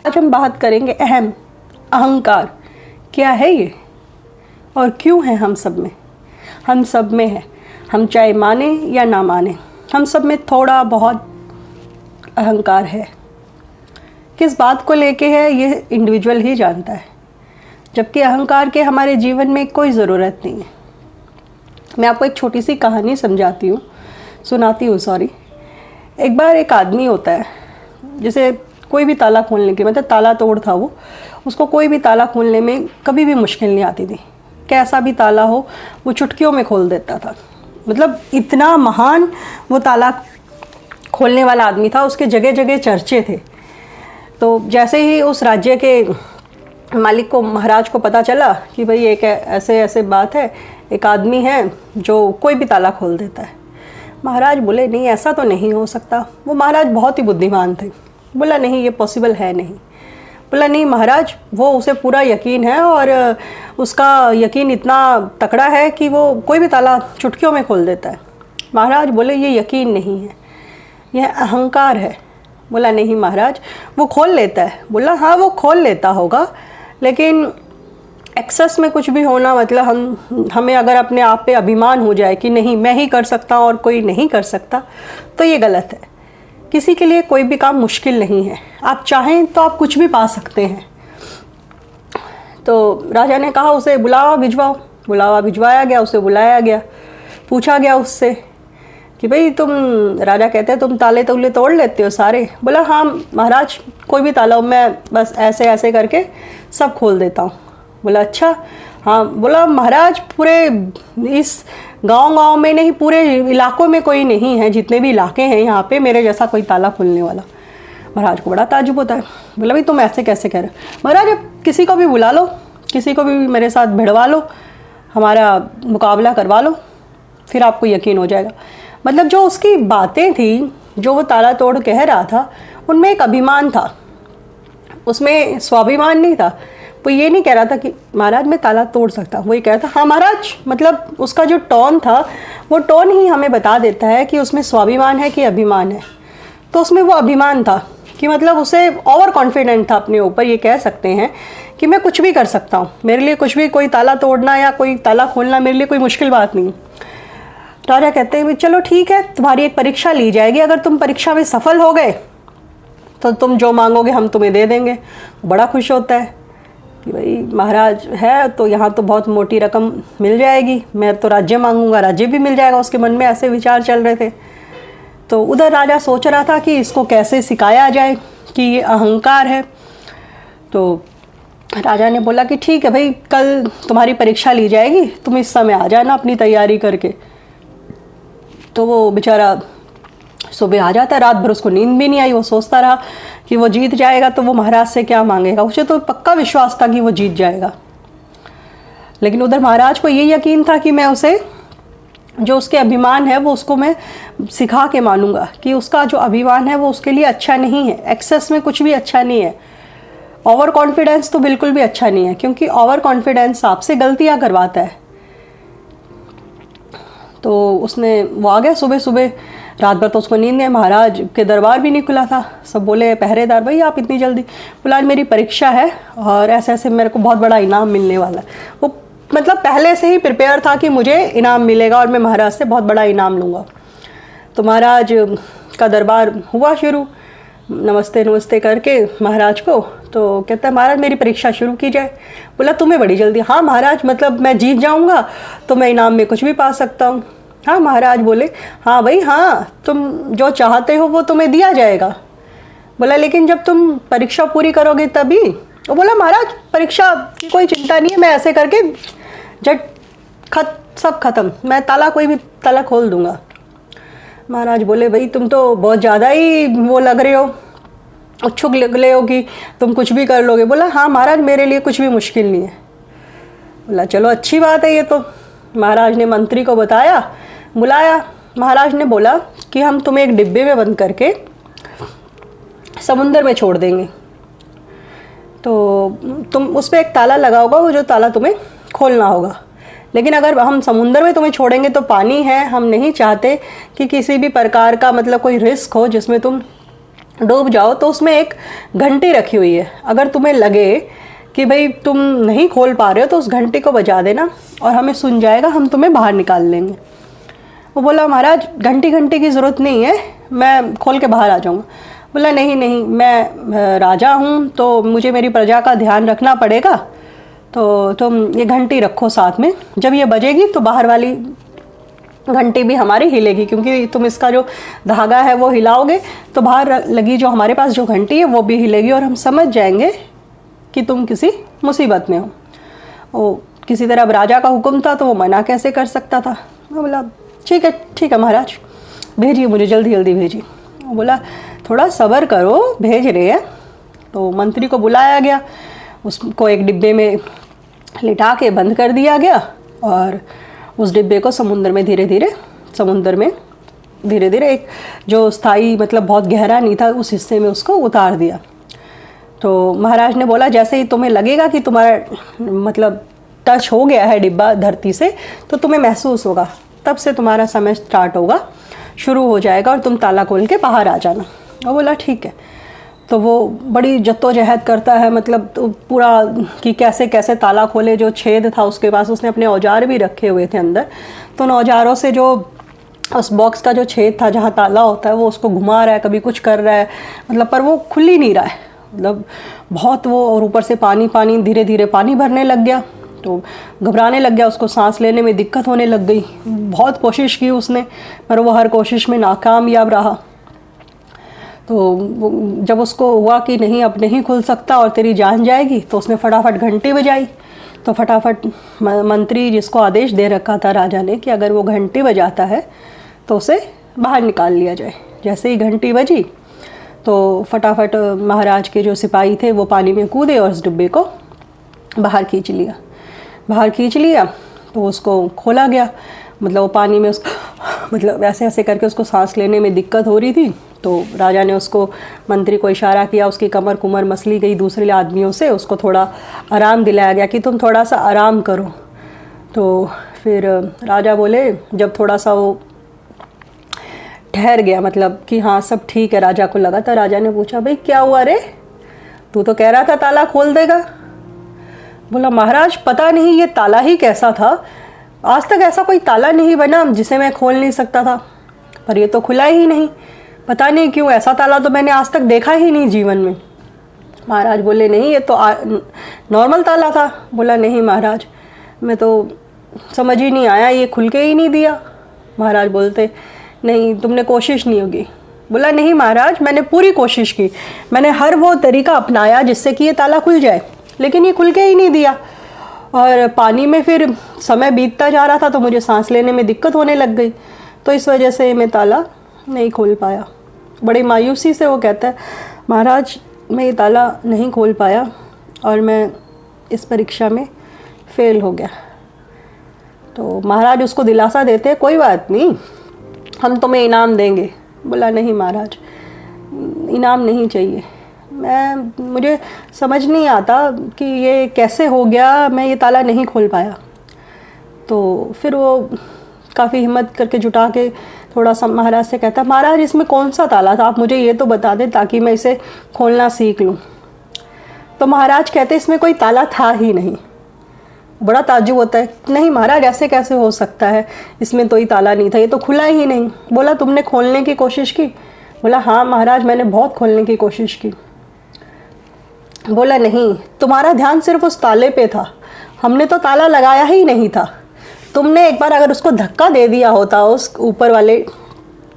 आज हम बात करेंगे अहंकार क्या है ये और क्यों है हम सब में है। हम चाहे माने या ना माने, हम सब में थोड़ा बहुत अहंकार है। किस बात को लेके है ये इंडिविजुअल ही जानता है, जबकि अहंकार के हमारे जीवन में कोई ज़रूरत नहीं है। मैं आपको एक छोटी सी कहानी सुनाती हूँ। एक बार एक आदमी होता है जिसे कोई भी ताला खोलने के, मतलब ताला तोड़ था वो, उसको कोई भी ताला खोलने में कभी भी मुश्किल नहीं आती थी। कैसा भी ताला हो वो चुटकियों में खोल देता था। मतलब इतना महान वो ताला खोलने वाला आदमी था, उसके जगह जगह चर्चे थे। तो जैसे ही उस राज्य के मालिक को, महाराज को पता चला कि भाई एक ऐसे बात है, एक आदमी है जो कोई भी ताला खोल देता है, महाराज बोले नहीं ऐसा तो नहीं हो सकता। वो महाराज बहुत ही बुद्धिमान थे, बोला नहीं ये पॉसिबल है नहीं। बोला नहीं महाराज, वो उसे पूरा यकीन है और उसका यकीन इतना तकड़ा है कि वो कोई भी ताला चुटकियों में खोल देता है। महाराज बोले ये यकीन नहीं है, यह अहंकार है। बोला नहीं महाराज, वो खोल लेता है। बोला हाँ वो खोल लेता होगा, लेकिन एक्सेस में कुछ भी होना मतलब हमें अगर अपने आप पे अभिमान हो जाए कि नहीं मैं ही कर सकता हूँ और कोई नहीं कर सकता, तो ये गलत है। किसी के लिए कोई भी काम मुश्किल नहीं है, आप चाहें तो आप कुछ भी पा सकते हैं। तो राजा ने कहा उसे बुलावा भिजवाओ। बुलावा भिजवाया गया, उसे बुलाया गया, पूछा गया उससे कि भाई तुम, राजा कहते हैं तुम ताले तूले तोड़ लेते हो सारे। बोला हाँ महाराज, कोई भी ताला मैं बस ऐसे ऐसे करके सब खोल देता हूँ। बोला अच्छा हाँ। बोला महाराज पूरे इस गांव में नहीं, पूरे इलाकों में कोई नहीं है, जितने भी इलाके हैं यहाँ पे मेरे जैसा कोई ताला खोलने वाला। महाराज को बड़ा ताज्जुब होता है। बोला भाई तुम ऐसे कैसे कह रहे हो? महाराज अब किसी को भी बुला लो, किसी को भी मेरे साथ भिड़वा लो, हमारा मुकाबला करवा लो, फिर आपको यकीन हो जाएगा। मतलब जो उसकी बातें थी, जो वो ताला तोड़ कह रहा था, उनमें एक अभिमान था, उसमें स्वाभिमान नहीं था। वो ये नहीं कह रहा था कि महाराज मैं ताला तोड़ सकता हूँ, वो ये कह रहा था हाँ महाराज। मतलब उसका जो टोन था, वो टोन ही हमें बता देता है कि उसमें स्वाभिमान है कि अभिमान है। तो उसमें वो अभिमान था कि मतलब उसे ओवर कॉन्फिडेंट था अपने ऊपर, ये कह सकते हैं कि मैं कुछ भी कर सकता हूँ, मेरे लिए कुछ भी, कोई ताला तोड़ना या कोई ताला खोलना मेरे लिए कोई मुश्किल बात नहीं। राजा कहते हैं चलो ठीक है, तुम्हारी एक परीक्षा ली जाएगी, अगर तुम परीक्षा में सफल हो गए तो तुम जो मांगोगे हम तुम्हें दे देंगे। बड़ा खुश होता है कि भाई महाराज है तो यहाँ तो बहुत मोटी रकम मिल जाएगी, मैं तो राज्य मांगूंगा, राज्य भी मिल जाएगा। उसके मन में ऐसे विचार चल रहे थे। तो उधर राजा सोच रहा था कि इसको कैसे सिखाया जाए कि ये अहंकार है। तो राजा ने बोला कि ठीक है भाई, कल तुम्हारी परीक्षा ली जाएगी, तुम इस समय आ जाना अपनी तैयारी करके। तो वो बेचारा सुबह आ जाता है, रात भर उसको नींद भी नहीं आई। वो सोचता रहा कि वो जीत जाएगा तो वो महाराज से क्या मांगेगा, उसे तो पक्का विश्वास था कि वो जीत जाएगा। लेकिन उधर महाराज को ये यकीन था कि मैं उसे, जो उसके अभिमान है वो उसको मैं सिखा के मानूंगा कि उसका जो अभिमान है वो उसके लिए अच्छा नहीं है। एक्सेस में कुछ भी अच्छा नहीं है, ओवर कॉन्फिडेंस तो बिल्कुल भी अच्छा नहीं है, क्योंकि ओवर कॉन्फिडेंस आपसे गलतियां करवाता है। तो उसने, वो आ गया सुबह सुबह, रात भर तो उसको नींद नहीं। महाराज के दरबार भी नहीं खुला था, सब बोले पहरेदार भाई आप इतनी जल्दी? बोला आज मेरी परीक्षा है और ऐसे ऐसे मेरे को बहुत बड़ा इनाम मिलने वाला है। वो मतलब पहले से ही प्रिपेयर था कि मुझे इनाम मिलेगा और मैं महाराज से बहुत बड़ा इनाम लूँगा। तो महाराज का दरबार हुआ शुरू, नमस्ते नमस्ते करके महाराज को। तो कहता है महाराज मेरी परीक्षा शुरू की जाए। बोला तुम्हें बड़ी जल्दी? हाँ महाराज, मतलब मैं जीत जाऊंगा तो मैं इनाम में कुछ भी पा सकता हूँ। हाँ महाराज बोले हाँ भाई हाँ, तुम जो चाहते हो वो तुम्हें दिया जाएगा। बोला लेकिन जब तुम परीक्षा पूरी करोगे तभी। वो बोला महाराज परीक्षा की कोई चिंता नहीं है, मैं ऐसे करके झट सब खत्म, मैं ताला, कोई भी ताला खोल दूंगा। महाराज बोले भाई तुम तो बहुत ज़्यादा ही वो लग रहे हो, उत्सुक लग रहे हो कि तुम कुछ भी कर लोगे। बोला हाँ महाराज मेरे लिए कुछ भी मुश्किल नहीं है। बोला चलो अच्छी बात है ये तो। महाराज ने मंत्री को बताया, बुलाया। महाराज ने बोला कि हम तुम्हें एक डिब्बे में बंद करके समुंदर में छोड़ देंगे, तो तुम उस पर एक ताला लगा होगा, वो जो ताला तुम्हें खोलना होगा। लेकिन अगर हम समुंदर में तुम्हें छोड़ेंगे तो पानी है, हम नहीं चाहते कि किसी भी प्रकार का मतलब कोई रिस्क हो जिसमें तुम डूब जाओ। तो उसमें एक घंटी रखी हुई है, अगर तुम्हें लगे कि भाई तुम नहीं खोल पा रहे हो तो उस घंटी को बजा देना और हमें सुन जाएगा, हम तुम्हें बाहर निकाल लेंगे। वो बोला महाराज घंटी की ज़रूरत नहीं है, मैं खोल के बाहर आ जाऊँगा। बोला नहीं नहीं, मैं राजा हूँ तो मुझे मेरी प्रजा का ध्यान रखना पड़ेगा, तो तुम ये घंटी रखो साथ में, जब ये बजेगी तो बाहर वाली घंटी भी हमारी हिलेगी, क्योंकि तुम इसका जो धागा है वो हिलाओगे तो बाहर लगी जो हमारे पास जो घंटी है वो भी हिलेगी और हम समझ जाएंगे कि तुम किसी मुसीबत में हो। वो किसी तरह अब राजा का हुक्म था तो वो मना कैसे कर सकता था। मैं बोला ठीक है महाराज, भेजिए मुझे, जल्दी जल्दी भेजिए। वो बोला थोड़ा सब्र करो, भेज रहे हैं। तो मंत्री को बुलाया गया, उसको एक डिब्बे में लिटा के बंद कर दिया गया और उस डिब्बे को समुंदर में धीरे धीरे एक जो स्थाई मतलब बहुत गहरा नहीं था उस हिस्से में उसको उतार दिया। तो महाराज ने बोला जैसे ही तुम्हें लगेगा कि तुम्हारा मतलब टच हो गया है डिब्बा धरती से, तो तुम्हें महसूस होगा, तब से तुम्हारा समय स्टार्ट होगा, शुरू हो जाएगा और तुम ताला खोल के बाहर आ जाना। और बोला ठीक है। तो वो बड़ी जद्दोजहद करता है, मतलब तो पूरा कि कैसे कैसे ताला खोले। जो छेद था उसके पास, उसने अपने औजार भी रखे हुए थे अंदर, तो उन औजारों से जो उस बॉक्स का जो छेद था जहाँ ताला होता है वो उसको घुमा रहा है, कभी कुछ कर रहा है, मतलब पर वो खुल ही नहीं रहा है, मतलब बहुत वो। और ऊपर से पानी पानी, धीरे धीरे पानी भरने लग गया, तो घबराने लग गया, उसको सांस लेने में दिक्कत होने लग गई। बहुत कोशिश की उसने, पर वो हर कोशिश में नाकामयाब रहा। तो जब उसको हुआ कि नहीं अब नहीं खुल सकता और तेरी जान जाएगी, तो उसने फटाफट घंटी बजाई। तो फटाफट मंत्री, जिसको आदेश दे रखा था राजा ने कि अगर वो घंटी बजाता है तो उसे बाहर निकाल लिया जाए, जैसे ही घंटी बजी तो फटाफट महाराज के जो सिपाही थे वो पानी में कूदे और उस डिब्बे को बाहर खींच लिया। तो उसको खोला गया, मतलब वो पानी में उसको मतलब ऐसे ऐसे करके उसको सांस लेने में दिक्कत हो रही थी। तो राजा ने उसको, मंत्री को इशारा किया, उसकी कमर कुमर मसली गई दूसरे आदमियों से, उसको थोड़ा आराम दिलाया गया कि तुम थोड़ा सा आराम करो। तो फिर राजा बोले, जब थोड़ा सा वो ठहर गया, मतलब कि हाँ सब ठीक है, राजा को लगा, था राजा ने पूछा भाई क्या हुआ रे, तू तो कह रहा था ताला खोल देगा। बोला महाराज पता नहीं ये ताला ही कैसा था, आज तक ऐसा कोई ताला नहीं बना जिसे मैं खोल नहीं सकता था, पर ये तो खुला ही नहीं, पता नहीं क्यों, ऐसा ताला तो मैंने आज तक देखा ही नहीं जीवन में। महाराज बोले नहीं ये तो नॉर्मल ताला था। बोला नहीं महाराज, मैं तो समझ ही नहीं आया, ये खुल के ही नहीं दिया। महाराज बोलते नहीं तुमने कोशिश नहीं होगी। बोला नहीं महाराज, मैंने पूरी कोशिश की, मैंने हर वो तरीका अपनाया जिससे कि ये ताला खुल जाए, लेकिन ये खुल के ही नहीं दिया। और पानी में फिर समय बीतता जा रहा था तो मुझे सांस लेने में दिक्कत होने लग गई, तो इस वजह से मैं ताला नहीं खोल पाया। बड़ी मायूसी से वो कहता है महाराज मैं ये ताला नहीं खोल पाया और मैं इस परीक्षा में फ़ेल हो गया। तो महाराज उसको दिलासा देते कोई बात नहीं, हम तुम्हें इनाम देंगे। बोला नहीं महाराज, इनाम नहीं चाहिए, मुझे समझ नहीं आता कि ये कैसे हो गया, मैं ये ताला नहीं खोल पाया। तो फिर वो काफ़ी हिम्मत करके जुटा के थोड़ा सा महाराज से कहता महाराज इसमें कौन सा ताला था, आप मुझे ये तो बता दें ताकि मैं इसे खोलना सीख लूँ। तो महाराज कहते इसमें कोई ताला था ही नहीं। बड़ा ताज्जुब होता है, नहीं महाराज ऐसे कैसे हो सकता है, इसमें तो ही ताला नहीं था, ये तो खुला ही नहीं। बोला तुमने खोलने की कोशिश की। बोला हाँ महाराज मैंने बहुत खोलने की कोशिश की। बोला नहीं, तुम्हारा ध्यान सिर्फ उस ताले पे था, हमने तो ताला लगाया ही नहीं था। तुमने एक बार अगर उसको धक्का दे दिया होता, उस ऊपर वाले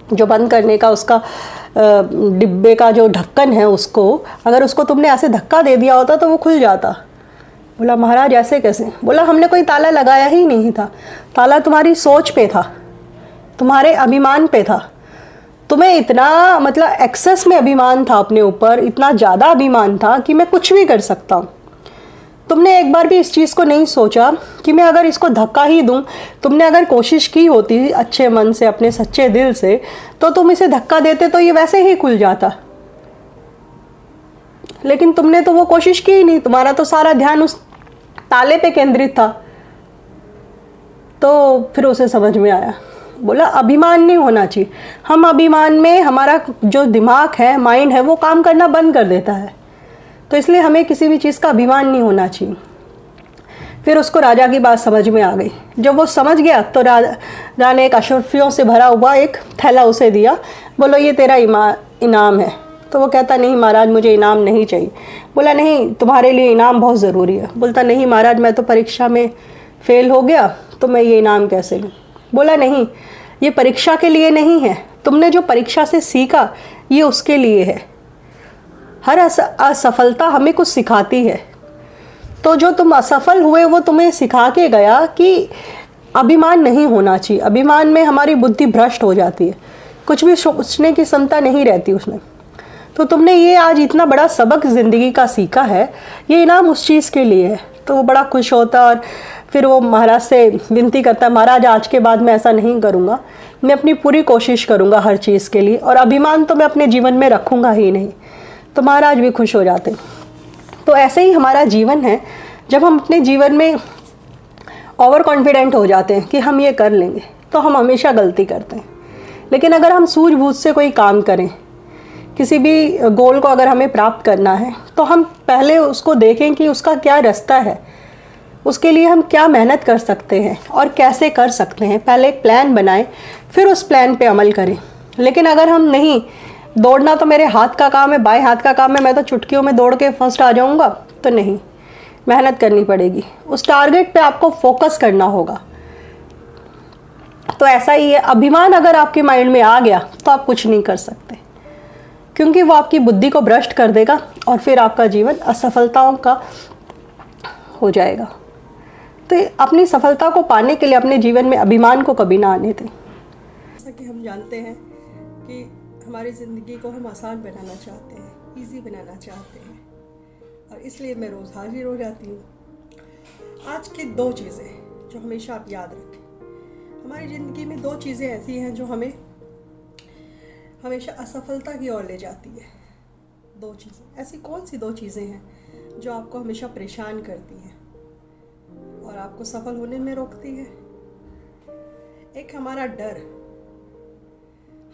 जो बंद करने का उसका डिब्बे का जो ढक्कन है उसको, अगर उसको तुमने ऐसे धक्का दे दिया होता तो वो खुल जाता। बोला महाराज ऐसे कैसे। बोला हमने कोई ताला लगाया ही नहीं था, ताला तुम्हारी सोच पे था, तुम्हारे अभिमान पे था। तुम्हें इतना मतलब एक्सेस में अभिमान था अपने ऊपर, इतना ज़्यादा अभिमान था कि मैं कुछ भी कर सकता हूँ। तुमने एक बार भी इस चीज़ को नहीं सोचा कि मैं अगर इसको धक्का ही दूँ, तुमने अगर कोशिश की होती अच्छे मन से, अपने सच्चे दिल से, तो तुम इसे धक्का देते तो ये वैसे ही खुल जाता। लेकिन तुमने तो वो कोशिश की ही नहीं, तुम्हारा तो सारा ध्यान उस ताले पे केंद्रित था। तो फिर उसे समझ में आया। बोला अभिमान नहीं होना चाहिए, हम अभिमान में हमारा जो दिमाग है, माइंड है, वो काम करना बंद कर देता है, तो इसलिए हमें किसी भी चीज़ का अभिमान नहीं होना चाहिए। फिर उसको राजा की बात समझ में आ गई। जब वो समझ गया तो राजा ने एक अशर्फियों से भरा हुआ एक थैला उसे दिया। बोलो ये तेरा इनाम है। तो वो कहता नहीं महाराज मुझे इनाम नहीं चाहिए। बोला नहीं तुम्हारे लिए इनाम बहुत ज़रूरी है। बोलता नहीं महाराज मैं तो परीक्षा में फ़ेल हो गया, तो मैं ये इनाम कैसे लूँ। बोला नहीं ये परीक्षा के लिए नहीं है, तुमने जो परीक्षा से सीखा ये उसके लिए है। हर असफलता हमें कुछ सिखाती है, तो जो तुम असफल हुए वो तुम्हें सिखा के गया कि अभिमान नहीं होना चाहिए। अभिमान में हमारी बुद्धि भ्रष्ट हो जाती है, कुछ भी सोचने की क्षमता नहीं रहती उसमें। तो तुमने ये आज इतना बड़ा सबक ज़िंदगी का सीखा है, ये इनाम उस चीज़ के लिए है। तो वो बड़ा खुश होता और फिर वो महाराज से विनती करता है महाराज आज के बाद मैं ऐसा नहीं करूँगा, मैं अपनी पूरी कोशिश करूँगा हर चीज़ के लिए, और अभिमान तो मैं अपने जीवन में रखूँगा ही नहीं। तो महाराज भी खुश हो जाते। तो ऐसे ही हमारा जीवन है। जब हम अपने जीवन में ओवर कॉन्फिडेंट हो जाते हैं कि हम ये कर लेंगे, तो हम हमेशा गलती करते हैं। लेकिन अगर हम सूझबूझ से कोई काम करें, किसी भी गोल को अगर हमें प्राप्त करना है, तो हम पहले उसको देखें कि उसका क्या रास्ता है, उसके लिए हम क्या मेहनत कर सकते हैं और कैसे कर सकते हैं। पहले एक प्लान बनाएं, फिर उस प्लान पे अमल करें। लेकिन अगर हम नहीं, दौड़ना तो मेरे हाथ का काम है, बाएं हाथ का काम है, मैं तो चुटकियों में दौड़ के फर्स्ट आ जाऊंगा, तो नहीं, मेहनत करनी पड़ेगी। उस टारगेट पे आपको फोकस करना होगा। तो ऐसा ही है, अभिमान अगर आपके माइंड में आ गया तो आप कुछ नहीं कर सकते, क्योंकि वो आपकी बुद्धि को भ्रष्ट कर देगा और फिर आपका जीवन असफलताओं का हो जाएगा। तो अपनी सफलता को पाने के लिए अपने जीवन में अभिमान को कभी ना आने दें। जैसा कि हम जानते हैं कि हमारी ज़िंदगी को हम आसान बनाना चाहते हैं, इजी बनाना चाहते हैं, और इसलिए मैं रोज़ हाजिर हो जाती हूँ। आज की 2 चीज़ें जो हमेशा आप याद रखें। हमारी ज़िंदगी में 2 चीज़ें ऐसी हैं जो हमें हमेशा असफलता की ओर ले जाती है। 2 चीज़ें ऐसी, कौन सी 2 चीज़ें हैं जो आपको हमेशा परेशान करती हैं और आपको सफल होने में रोकती है? एक हमारा डर।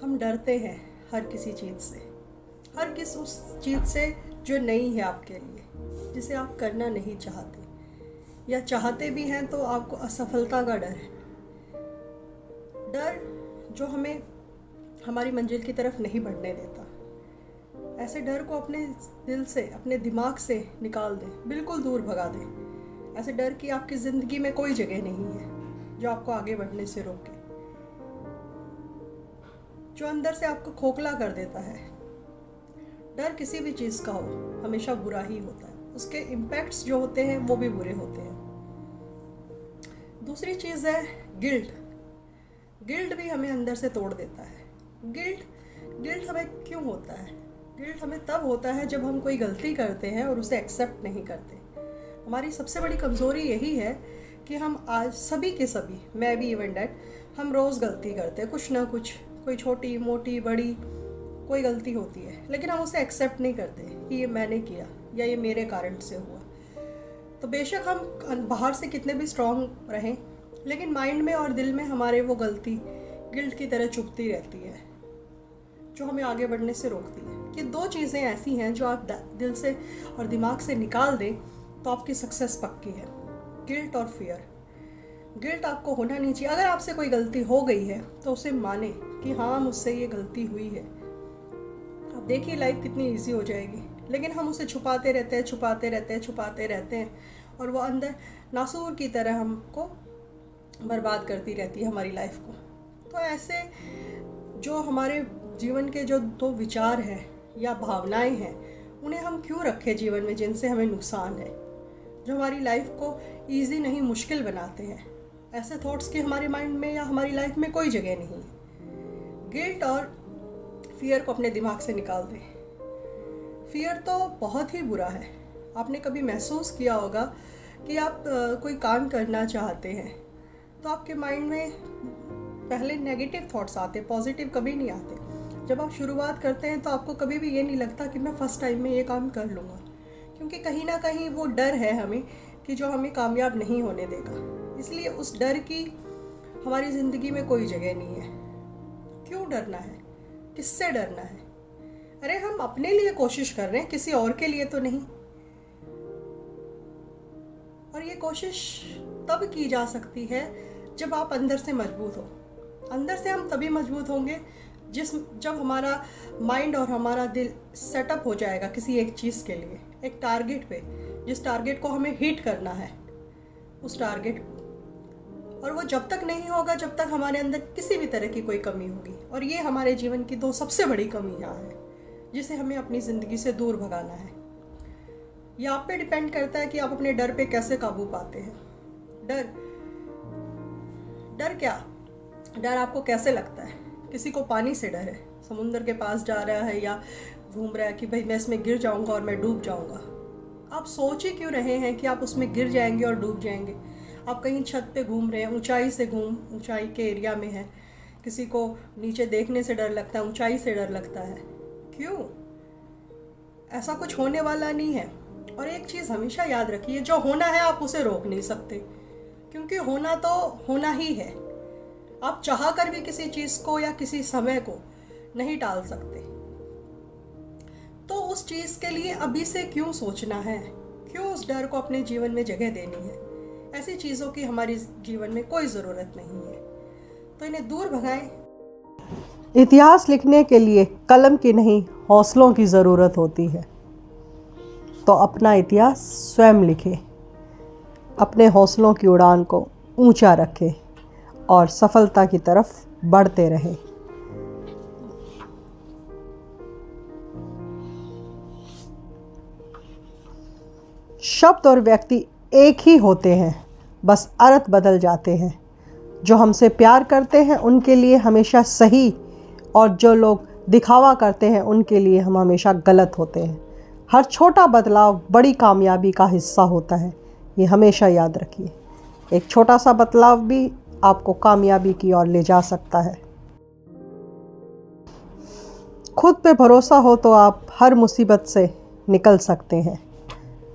हम डरते हैं हर किसी चीज़ से, हर किस उस चीज़ से जो नहीं है आपके लिए, जिसे आप करना नहीं चाहते, या चाहते भी हैं तो आपको असफलता का डर है। डर जो हमें हमारी मंजिल की तरफ नहीं बढ़ने देता। ऐसे डर को अपने दिल से, अपने दिमाग से निकाल दें, बिल्कुल दूर भगा दें। ऐसे डर की आपकी ज़िंदगी में कोई जगह नहीं है जो आपको आगे बढ़ने से रोके, जो अंदर से आपको खोखला कर देता है। डर किसी भी चीज़ का हो, हमेशा बुरा ही होता है। उसके इम्पैक्ट्स जो होते हैं वो भी बुरे होते हैं। दूसरी चीज़ है गिल्ट। गिल्ट भी हमें अंदर से तोड़ देता है। गिल्ट हमें क्यों होता है? गिल्ट हमें तब होता है जब हम कोई गलती करते हैं और उसे एक्सेप्ट नहीं करते। हमारी सबसे बड़ी कमज़ोरी यही है कि हम आज सभी के सभी, मैं भी इवन डैट, हम रोज़ गलती करते हैं, कुछ ना कुछ, कोई छोटी मोटी बड़ी कोई गलती होती है, लेकिन हम उसे एक्सेप्ट नहीं करते कि ये मैंने किया या ये मेरे कारण से हुआ। तो बेशक हम बाहर से कितने भी स्ट्रॉन्ग रहें, लेकिन माइंड में और दिल में हमारे वो गलती गिल्ट की तरह चुभती रहती है, जो हमें आगे बढ़ने से रोकती है। ये 2 चीज़ें ऐसी हैं जो आप दिल से और दिमाग से निकाल दें तो आपकी सक्सेस पक्की है। गिल्ट और फियर। गिल्ट आपको होना नहीं चाहिए। अगर आपसे कोई गलती हो गई है तो उसे माने कि हाँ, मुझसे ये गलती हुई है। अब देखिए लाइफ कितनी ईजी हो जाएगी। लेकिन हम उसे छुपाते रहते हैं और वो अंदर नासूर की तरह हमको बर्बाद करती रहती है हमारी लाइफ को। तो ऐसे जो हमारे जीवन के जो 2 विचार हैं या भावनाएं हैं, उन्हें हम क्यों रखें जीवन में जिनसे हमें नुकसान है, जो हमारी लाइफ को ईजी नहीं मुश्किल बनाते हैं। ऐसे थॉट्स की हमारे माइंड में या हमारी लाइफ में कोई जगह नहीं है। गिल्ट और फियर को अपने दिमाग से निकाल दें। फियर तो बहुत ही बुरा है। आपने कभी महसूस किया होगा कि आप कोई काम करना चाहते हैं तो आपके माइंड में पहले नेगेटिव थॉट्स आते, पॉजिटिव कभी नहीं आते। जब आप शुरुआत करते हैं तो आपको कभी भी ये नहीं लगता कि मैं फर्स्ट टाइम में ये काम कर लूँगा, क्योंकि कहीं ना कहीं वो डर है हमें कि जो हमें कामयाब नहीं होने देगा। इसलिए उस डर की हमारी ज़िंदगी में कोई जगह नहीं है। क्यों डरना है? किससे डरना है? अरे हम अपने लिए कोशिश कर रहे हैं, किसी और के लिए तो नहीं। और ये कोशिश तब की जा सकती है जब आप अंदर से मजबूत हो। अंदर से हम तभी मजबूत होंगे जब हमारा माइंड और हमारा दिल सेटअप हो जाएगा किसी एक चीज़ के लिए, एक टारगेट पे, जिस टारगेट को हमें हिट करना है, उस टारगेट। और वो जब तक नहीं होगा जब तक हमारे अंदर किसी भी तरह की कोई कमी होगी। और ये हमारे जीवन की 2 सबसे बड़ी कमियां हैं जिसे हमें अपनी ज़िंदगी से दूर भगाना है। ये आप पे डिपेंड करता है कि आप अपने डर पे कैसे काबू पाते हैं। डर क्या? डर आपको कैसे लगता है? किसी को पानी से डर है, समुंदर के पास जा रहा है या घूम रहा है कि भाई मैं इसमें गिर जाऊंगा और मैं डूब जाऊंगा। आप सोच ही क्यों रहे हैं कि आप उसमें गिर जाएंगे और डूब जाएंगे? आप कहीं छत पे घूम रहे हैं, ऊंचाई के एरिया में है, किसी को नीचे देखने से डर लगता है, ऊंचाई से डर लगता है। क्यों? ऐसा कुछ होने वाला नहीं है। और एक चीज़ हमेशा याद रखिए, जो होना है आप उसे रोक नहीं सकते, क्योंकि होना तो होना ही है। आप चाह कर भी किसी चीज़ को या किसी समय को नहीं टाल सकते। तो उस चीज़ के लिए अभी से क्यों सोचना है, क्यों उस डर को अपने जीवन में जगह देनी है। ऐसी चीज़ों की हमारे जीवन में कोई ज़रूरत नहीं है, तो इन्हें दूर भगाएं। इतिहास लिखने के लिए कलम की नहीं, हौसलों की ज़रूरत होती है। तो अपना इतिहास स्वयं लिखें, अपने हौसलों की उड़ान को ऊंचा रखें और सफलता की तरफ बढ़ते रहें। शब्द और व्यक्ति एक ही होते हैं, बस अर्थ बदल जाते हैं। जो हमसे प्यार करते हैं उनके लिए हमेशा सही, और जो लोग दिखावा करते हैं उनके लिए हम हमेशा गलत होते हैं। हर छोटा बदलाव बड़ी कामयाबी का हिस्सा होता है, ये हमेशा याद रखिए। एक छोटा सा बदलाव भी आपको कामयाबी की ओर ले जा सकता है। खुद पे भरोसा हो तो आप हर मुसीबत से निकल सकते हैं,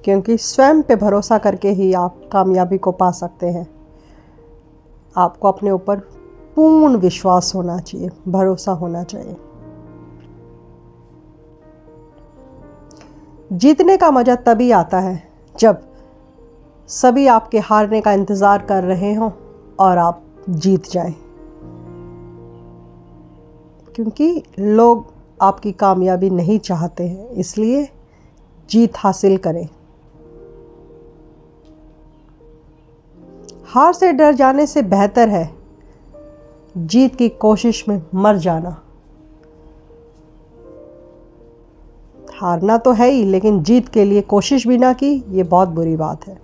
क्योंकि स्वयं पे भरोसा करके ही आप कामयाबी को पा सकते हैं। आपको अपने ऊपर पूर्ण विश्वास होना चाहिए, भरोसा होना चाहिए। जीतने का मज़ा तभी आता है जब सभी आपके हारने का इंतज़ार कर रहे हों और आप जीत जाएं, क्योंकि लोग आपकी कामयाबी नहीं चाहते हैं, इसलिए जीत हासिल करें। हार से डर जाने से बेहतर है जीत की कोशिश में मर जाना। हारना तो है ही, लेकिन जीत के लिए कोशिश भी ना की, ये बहुत बुरी बात है।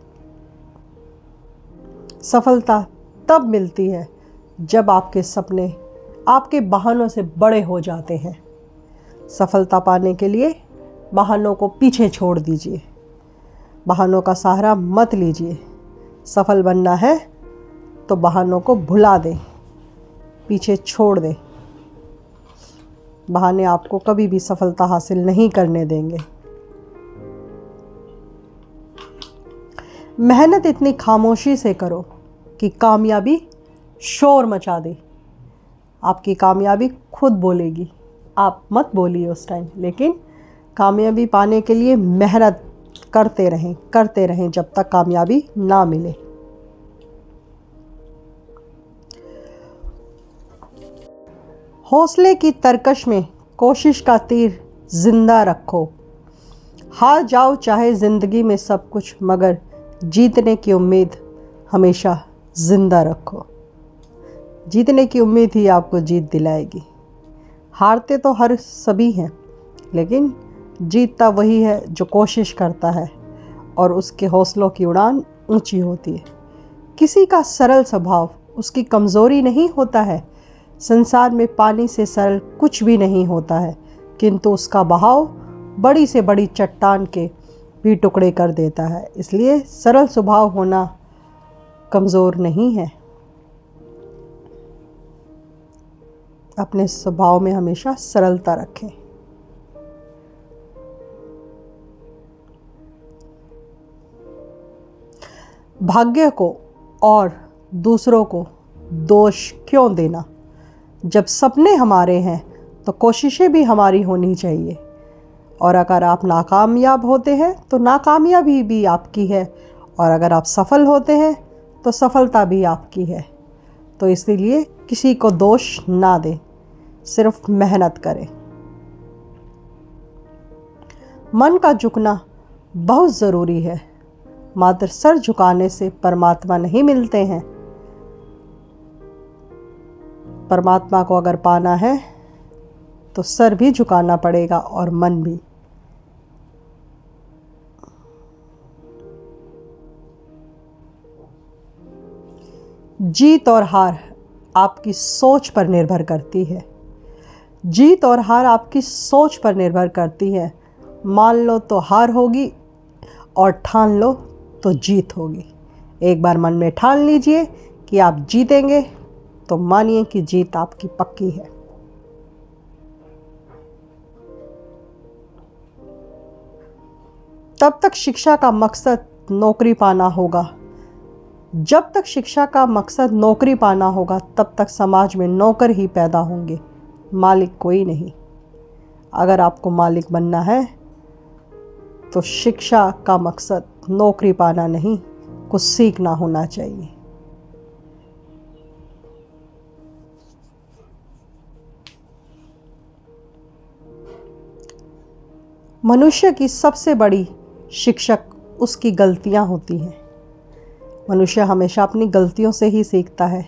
सफलता तब मिलती है जब आपके सपने आपके बहानों से बड़े हो जाते हैं। सफलता पाने के लिए बहानों को पीछे छोड़ दीजिए, बहानों का सहारा मत लीजिए। सफल बनना है तो बहानों को भुला दें, पीछे छोड़ दें। बहाने आपको कभी भी सफलता हासिल नहीं करने देंगे। मेहनत इतनी खामोशी से करो कि कामयाबी शोर मचा दे। आपकी कामयाबी खुद बोलेगी, आप मत बोलिए उस टाइम। लेकिन कामयाबी पाने के लिए मेहनत करते रहें जब तक कामयाबी ना मिले। हौसले की तरकश में कोशिश का तीर जिंदा रखो। हार जाओ चाहे ज़िंदगी में सब कुछ, मगर जीतने की उम्मीद हमेशा ज़िंदा रखो। जीतने की उम्मीद ही आपको जीत दिलाएगी। हारते तो हर सभी हैं, लेकिन जीतता वही है जो कोशिश करता है और उसके हौसलों की उड़ान ऊंची होती है। किसी का सरल स्वभाव उसकी कमज़ोरी नहीं होता है। संसार में पानी से सरल कुछ भी नहीं होता है, किंतु उसका बहाव बड़ी से बड़ी चट्टान के भी टुकड़े कर देता है। इसलिए सरल स्वभाव होना कमज़ोर नहीं है। अपने स्वभाव में हमेशा सरलता रखें। भाग्य को और दूसरों को दोष क्यों देना? जब सपने हमारे हैं तो कोशिशें भी हमारी होनी चाहिए, और अगर आप नाकामयाब होते हैं तो नाकामयाबी भी आपकी है, और अगर आप सफल होते हैं तो सफलता भी आपकी है। तो इसलिए किसी को दोष ना दें, सिर्फ मेहनत करें। मन का झुकना बहुत ज़रूरी है, मात्र सर झुकाने से परमात्मा नहीं मिलते हैं। परमात्मा को अगर पाना है तो सर भी झुकाना पड़ेगा और मन भी। जीत और हार आपकी सोच पर निर्भर करती है। जीत और हार आपकी सोच पर निर्भर करती है। मान लो तो हार होगी और ठान लो तो जीत होगी। एक बार मन में ठान लीजिए कि आप जीतेंगे, तो मानिए कि जीत आपकी पक्की है। तब तक शिक्षा का मकसद नौकरी पाना होगा। जब तक शिक्षा का मकसद नौकरी पाना होगा तब तक समाज में नौकर ही पैदा होंगे, मालिक कोई नहीं। अगर आपको मालिक बनना है तो शिक्षा का मकसद नौकरी पाना नहीं, कुछ सीखना होना चाहिए। मनुष्य की सबसे बड़ी शिक्षक उसकी गलतियां होती हैं। मनुष्य हमेशा अपनी गलतियों से ही सीखता है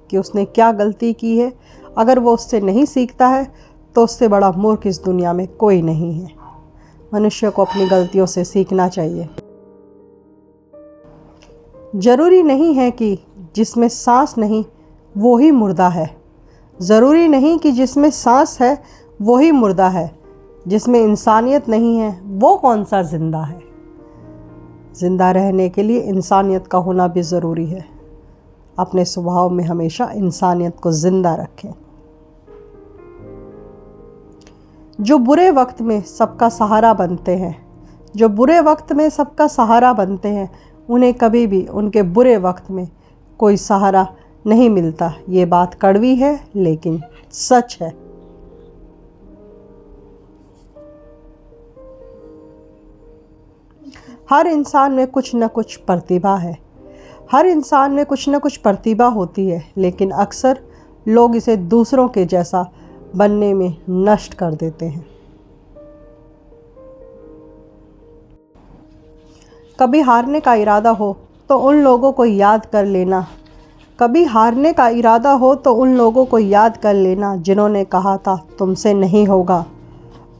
कि उसने क्या गलती की है। अगर वो उससे नहीं सीखता है तो उससे बड़ा मूर्ख इस दुनिया में कोई नहीं है। मनुष्य को अपनी गलतियों से सीखना चाहिए। ज़रूरी नहीं है कि जिसमें सांस नहीं वो ही मुर्दा है। ज़रूरी नहीं कि जिसमें सांस है वो ही मुर्दा है। जिसमें इंसानियत नहीं है वो कौन सा ज़िंदा है। ज़िंदा रहने के लिए इंसानियत का होना भी ज़रूरी है। अपने स्वभाव में हमेशा इंसानियत को ज़िंदा रखें। जो बुरे वक्त में सबका सहारा बनते हैं, जो बुरे वक्त में सबका सहारा बनते हैं, उन्हें कभी भी उनके बुरे वक्त में कोई सहारा नहीं मिलता। ये बात कड़वी है लेकिन सच है। हर इंसान में कुछ न कुछ प्रतिभा है। हर इंसान में कुछ न कुछ प्रतिभा होती है, लेकिन अक्सर लोग इसे दूसरों के जैसा बनने में नष्ट कर देते हैं। कभी हारने का इरादा हो तो उन लोगों को याद कर लेना। कभी हारने का इरादा हो तो उन लोगों को याद कर लेना जिन्होंने कहा था तुमसे नहीं होगा,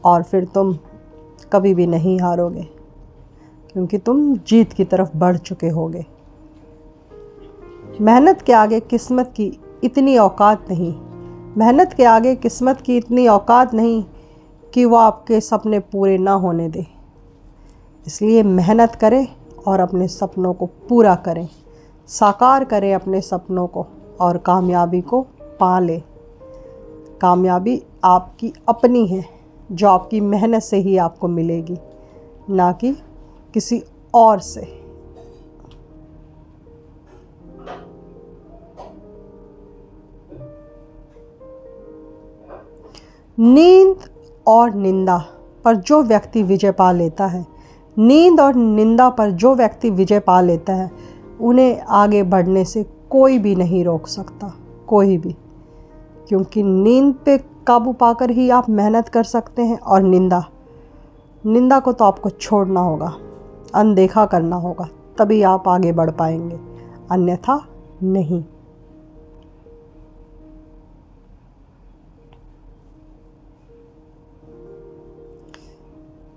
और फिर तुम कभी भी नहीं हारोगे क्योंकि तुम जीत की तरफ बढ़ चुके होगे। मेहनत के आगे किस्मत की इतनी औकात नहीं। मेहनत के आगे किस्मत की इतनी औकात नहीं कि वो आपके सपने पूरे ना होने दे। इसलिए मेहनत करें और अपने सपनों को पूरा करें, साकार करें अपने सपनों को और कामयाबी को पा लें। कामयाबी आपकी अपनी है, जो आपकी मेहनत से ही आपको मिलेगी, ना कि किसी और से। नींद और निंदा पर जो व्यक्ति विजय पा लेता है, नींद और निंदा पर जो व्यक्ति विजय पा लेता है, उन्हें आगे बढ़ने से कोई भी नहीं रोक सकता, कोई भी। क्योंकि नींद पे काबू पाकर ही आप मेहनत कर सकते हैं, और निंदा को तो आपको छोड़ना होगा, अनदेखा करना होगा, तभी आप आगे बढ़ पाएंगे, अन्यथा नहीं।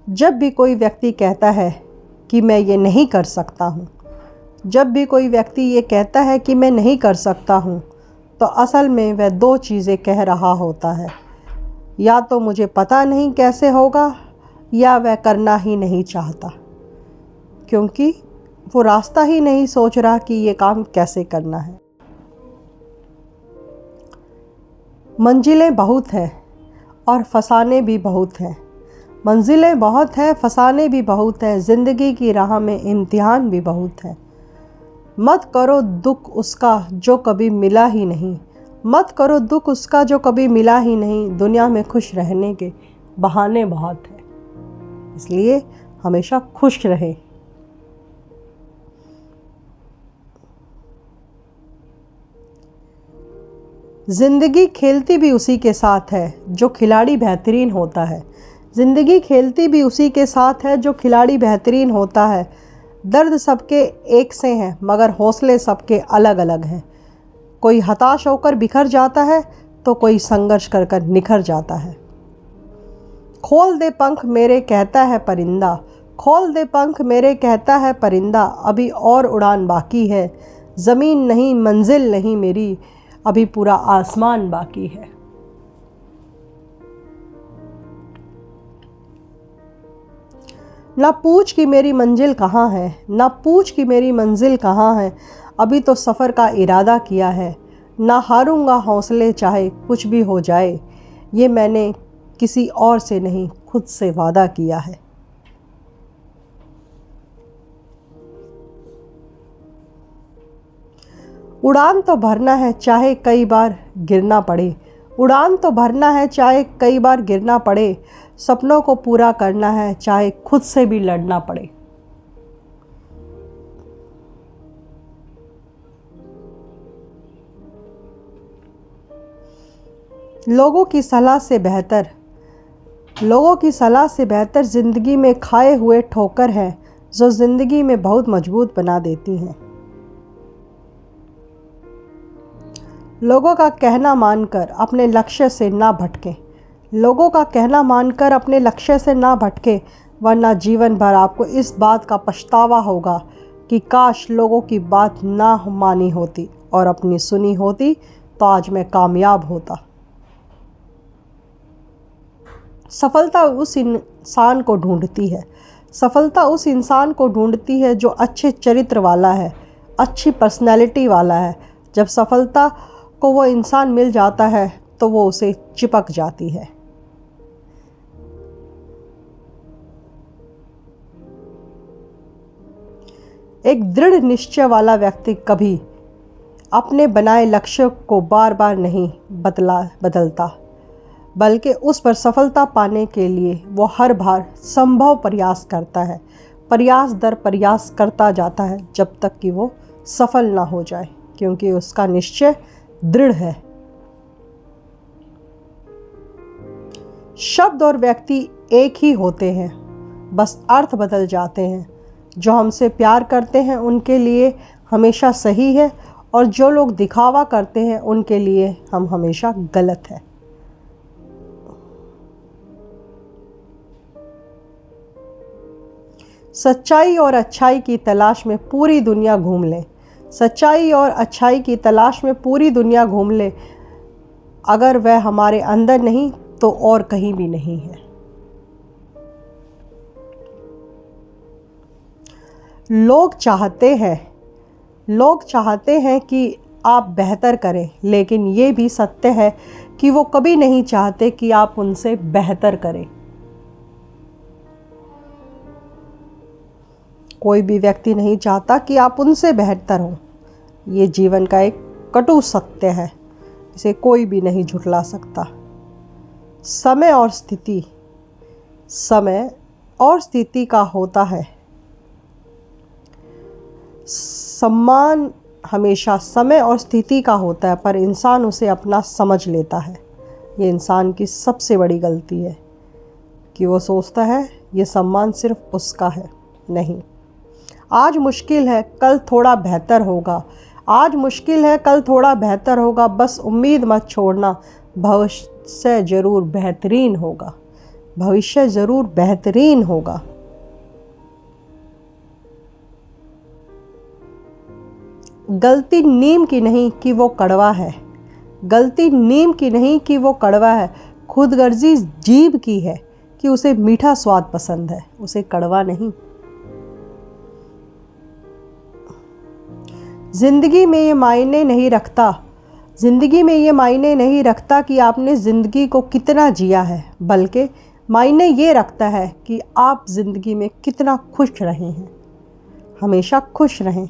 जब भी कोई व्यक्ति कहता है कि मैं ये नहीं कर सकता हूँ, जब भी कोई व्यक्ति ये कहता है कि मैं नहीं कर सकता हूँ, तो असल में वह दो चीज़ें कह रहा होता है। या तो मुझे पता नहीं कैसे होगा, या वह करना ही नहीं चाहता, क्योंकि वो रास्ता ही नहीं सोच रहा कि ये काम कैसे करना है। मंजिलें बहुत हैं और फसाने भी बहुत हैं। मंजिलें बहुत हैं, फसाने भी बहुत हैं। ज़िंदगी की राह में इम्तिहान भी बहुत है। मत करो दुख उसका जो कभी मिला ही नहीं। मत करो दुख उसका जो कभी मिला ही नहीं। दुनिया में खुश रहने के बहाने बहुत हैं, इसलिए हमेशा खुश रहें। ज़िंदगी खेलती भी उसी के साथ है जो खिलाड़ी बेहतरीन होता है। ज़िंदगी खेलती भी उसी के साथ है जो खिलाड़ी बेहतरीन होता है। दर्द सबके एक से हैं, मगर हौसले सबके अलग अलग हैं। कोई हताश होकर बिखर जाता है तो कोई संघर्ष कर कर निखर जाता है। खोल दे पंख मेरे कहता है परिंदा, खोल दे पंख मेरे कहता है परिंदा। अभी और उड़ान बाकी है, ज़मीन नहीं मंजिल नहीं मेरी, अभी पूरा आसमान बाकी है। ना पूछ कि मेरी मंजिल कहाँ है, ना पूछ कि मेरी मंजिल कहाँ है, अभी तो सफ़र का इरादा किया है। ना हारूंगा हौसले चाहे कुछ भी हो जाए, ये मैंने किसी और से नहीं खुद से वादा किया है। उड़ान तो भरना है चाहे कई बार गिरना पड़े, उड़ान तो भरना है चाहे कई बार गिरना पड़े, सपनों को पूरा करना है चाहे खुद से भी लड़ना पड़े। लोगों की सलाह से बेहतर ज़िंदगी में खाए हुए ठोकर है, जो ज़िंदगी में बहुत मजबूत बना देती हैं। लोगों का कहना मानकर अपने लक्ष्य से ना भटकें, लोगों का कहना मानकर अपने लक्ष्य से ना भटकें, वरना जीवन भर आपको इस बात का पछतावा होगा कि काश लोगों की बात ना मानी होती और अपनी सुनी होती तो आज मैं कामयाब होता। सफलता उस इंसान को ढूंढती है, सफलता उस इंसान को ढूंढती है जो अच्छे चरित्र वाला है, अच्छी पर्सनैलिटी वाला है। जब सफलता को वो इंसान मिल जाता है तो वो उसे चिपक जाती है। एक दृढ़ निश्चय वाला व्यक्ति कभी अपने बनाए लक्ष्य को बार बार नहीं बदलता, बल्कि उस पर सफलता पाने के लिए वो हर बार संभव प्रयास करता है, प्रयास दर प्रयास करता जाता है जब तक कि वो सफल ना हो जाए, क्योंकि उसका निश्चय दृढ़ है। शब्द और व्यक्ति एक ही होते हैं, बस अर्थ बदल जाते हैं। जो हमसे प्यार करते हैं उनके लिए हमेशा सही है, और जो लोग दिखावा करते हैं उनके लिए हम हमेशा गलत है। सच्चाई और अच्छाई की तलाश में पूरी दुनिया घूम लें, सच्चाई और अच्छाई की तलाश में पूरी दुनिया घूम ले, अगर वह हमारे अंदर नहीं तो और कहीं भी नहीं है। लोग चाहते हैं कि आप बेहतर करें, लेकिन ये भी सत्य है कि वो कभी नहीं चाहते कि आप उनसे बेहतर करें। कोई भी व्यक्ति नहीं चाहता कि आप उनसे बेहतर हो। ये जीवन का एक कटु सत्य है, इसे कोई भी नहीं झुठला सकता। समय और स्थिति का होता है सम्मान, हमेशा समय और स्थिति का होता है, पर इंसान उसे अपना समझ लेता है। ये इंसान की सबसे बड़ी गलती है कि वो सोचता है ये सम्मान सिर्फ उसका है। नहीं, आज मुश्किल है कल थोड़ा बेहतर होगा, आज मुश्किल है कल थोड़ा बेहतर होगा, बस उम्मीद मत छोड़ना, भविष्य ज़रूर बेहतरीन होगा, भविष्य ज़रूर बेहतरीन होगा। गलती नीम की नहीं कि वो कड़वा है, गलती नीम की नहीं कि वो कड़वा है, खुदगर्जी जीभ की है कि उसे मीठा स्वाद पसंद है, उसे कड़वा नहीं। ज़िंदगी में ये मायने नहीं रखता कि आपने ज़िंदगी को कितना जिया है, बल्कि मायने ये रखता है कि आप ज़िंदगी में कितना खुश रहे हैं। हमेशा खुश रहें,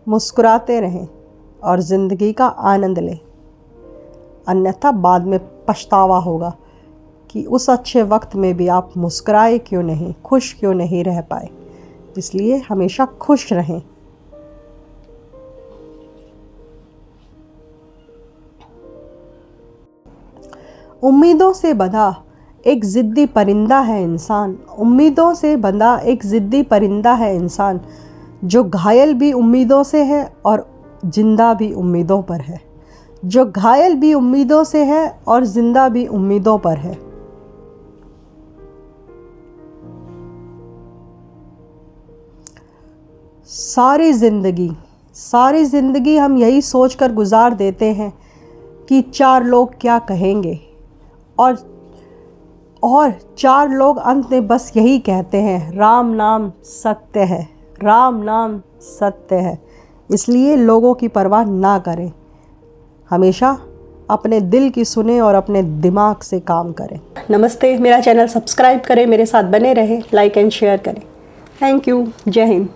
मुस्कुराते रहें और ज़िंदगी का आनंद लें, अन्यथा बाद में पछतावा होगा कि उस अच्छे वक्त में भी आप मुस्कुराए क्यों नहीं, खुश क्यों नहीं रह पाए। इसलिए हमेशा खुश रहें। उम्मीदों से बंधा एक ज़िद्दी परिंदा है इंसान, उम्मीदों से बंधा एक ज़िद्दी परिंदा है इंसान, जो घायल भी उम्मीदों से है और जिंदा भी उम्मीदों पर है, जो घायल भी उम्मीदों से है और जिंदा भी उम्मीदों पर है। सारी ज़िंदगी हम यही सोचकर गुजार देते हैं कि 4 लोग क्या कहेंगे, और 4 लोग अंत में बस यही कहते हैं, राम नाम सत्य है, राम नाम सत्य है। इसलिए लोगों की परवाह ना करें, हमेशा अपने दिल की सुने और अपने दिमाग से काम करें। नमस्ते, मेरा चैनल सब्सक्राइब करें, मेरे साथ बने रहें, लाइक एंड शेयर करें। Thank you. जय हिंद।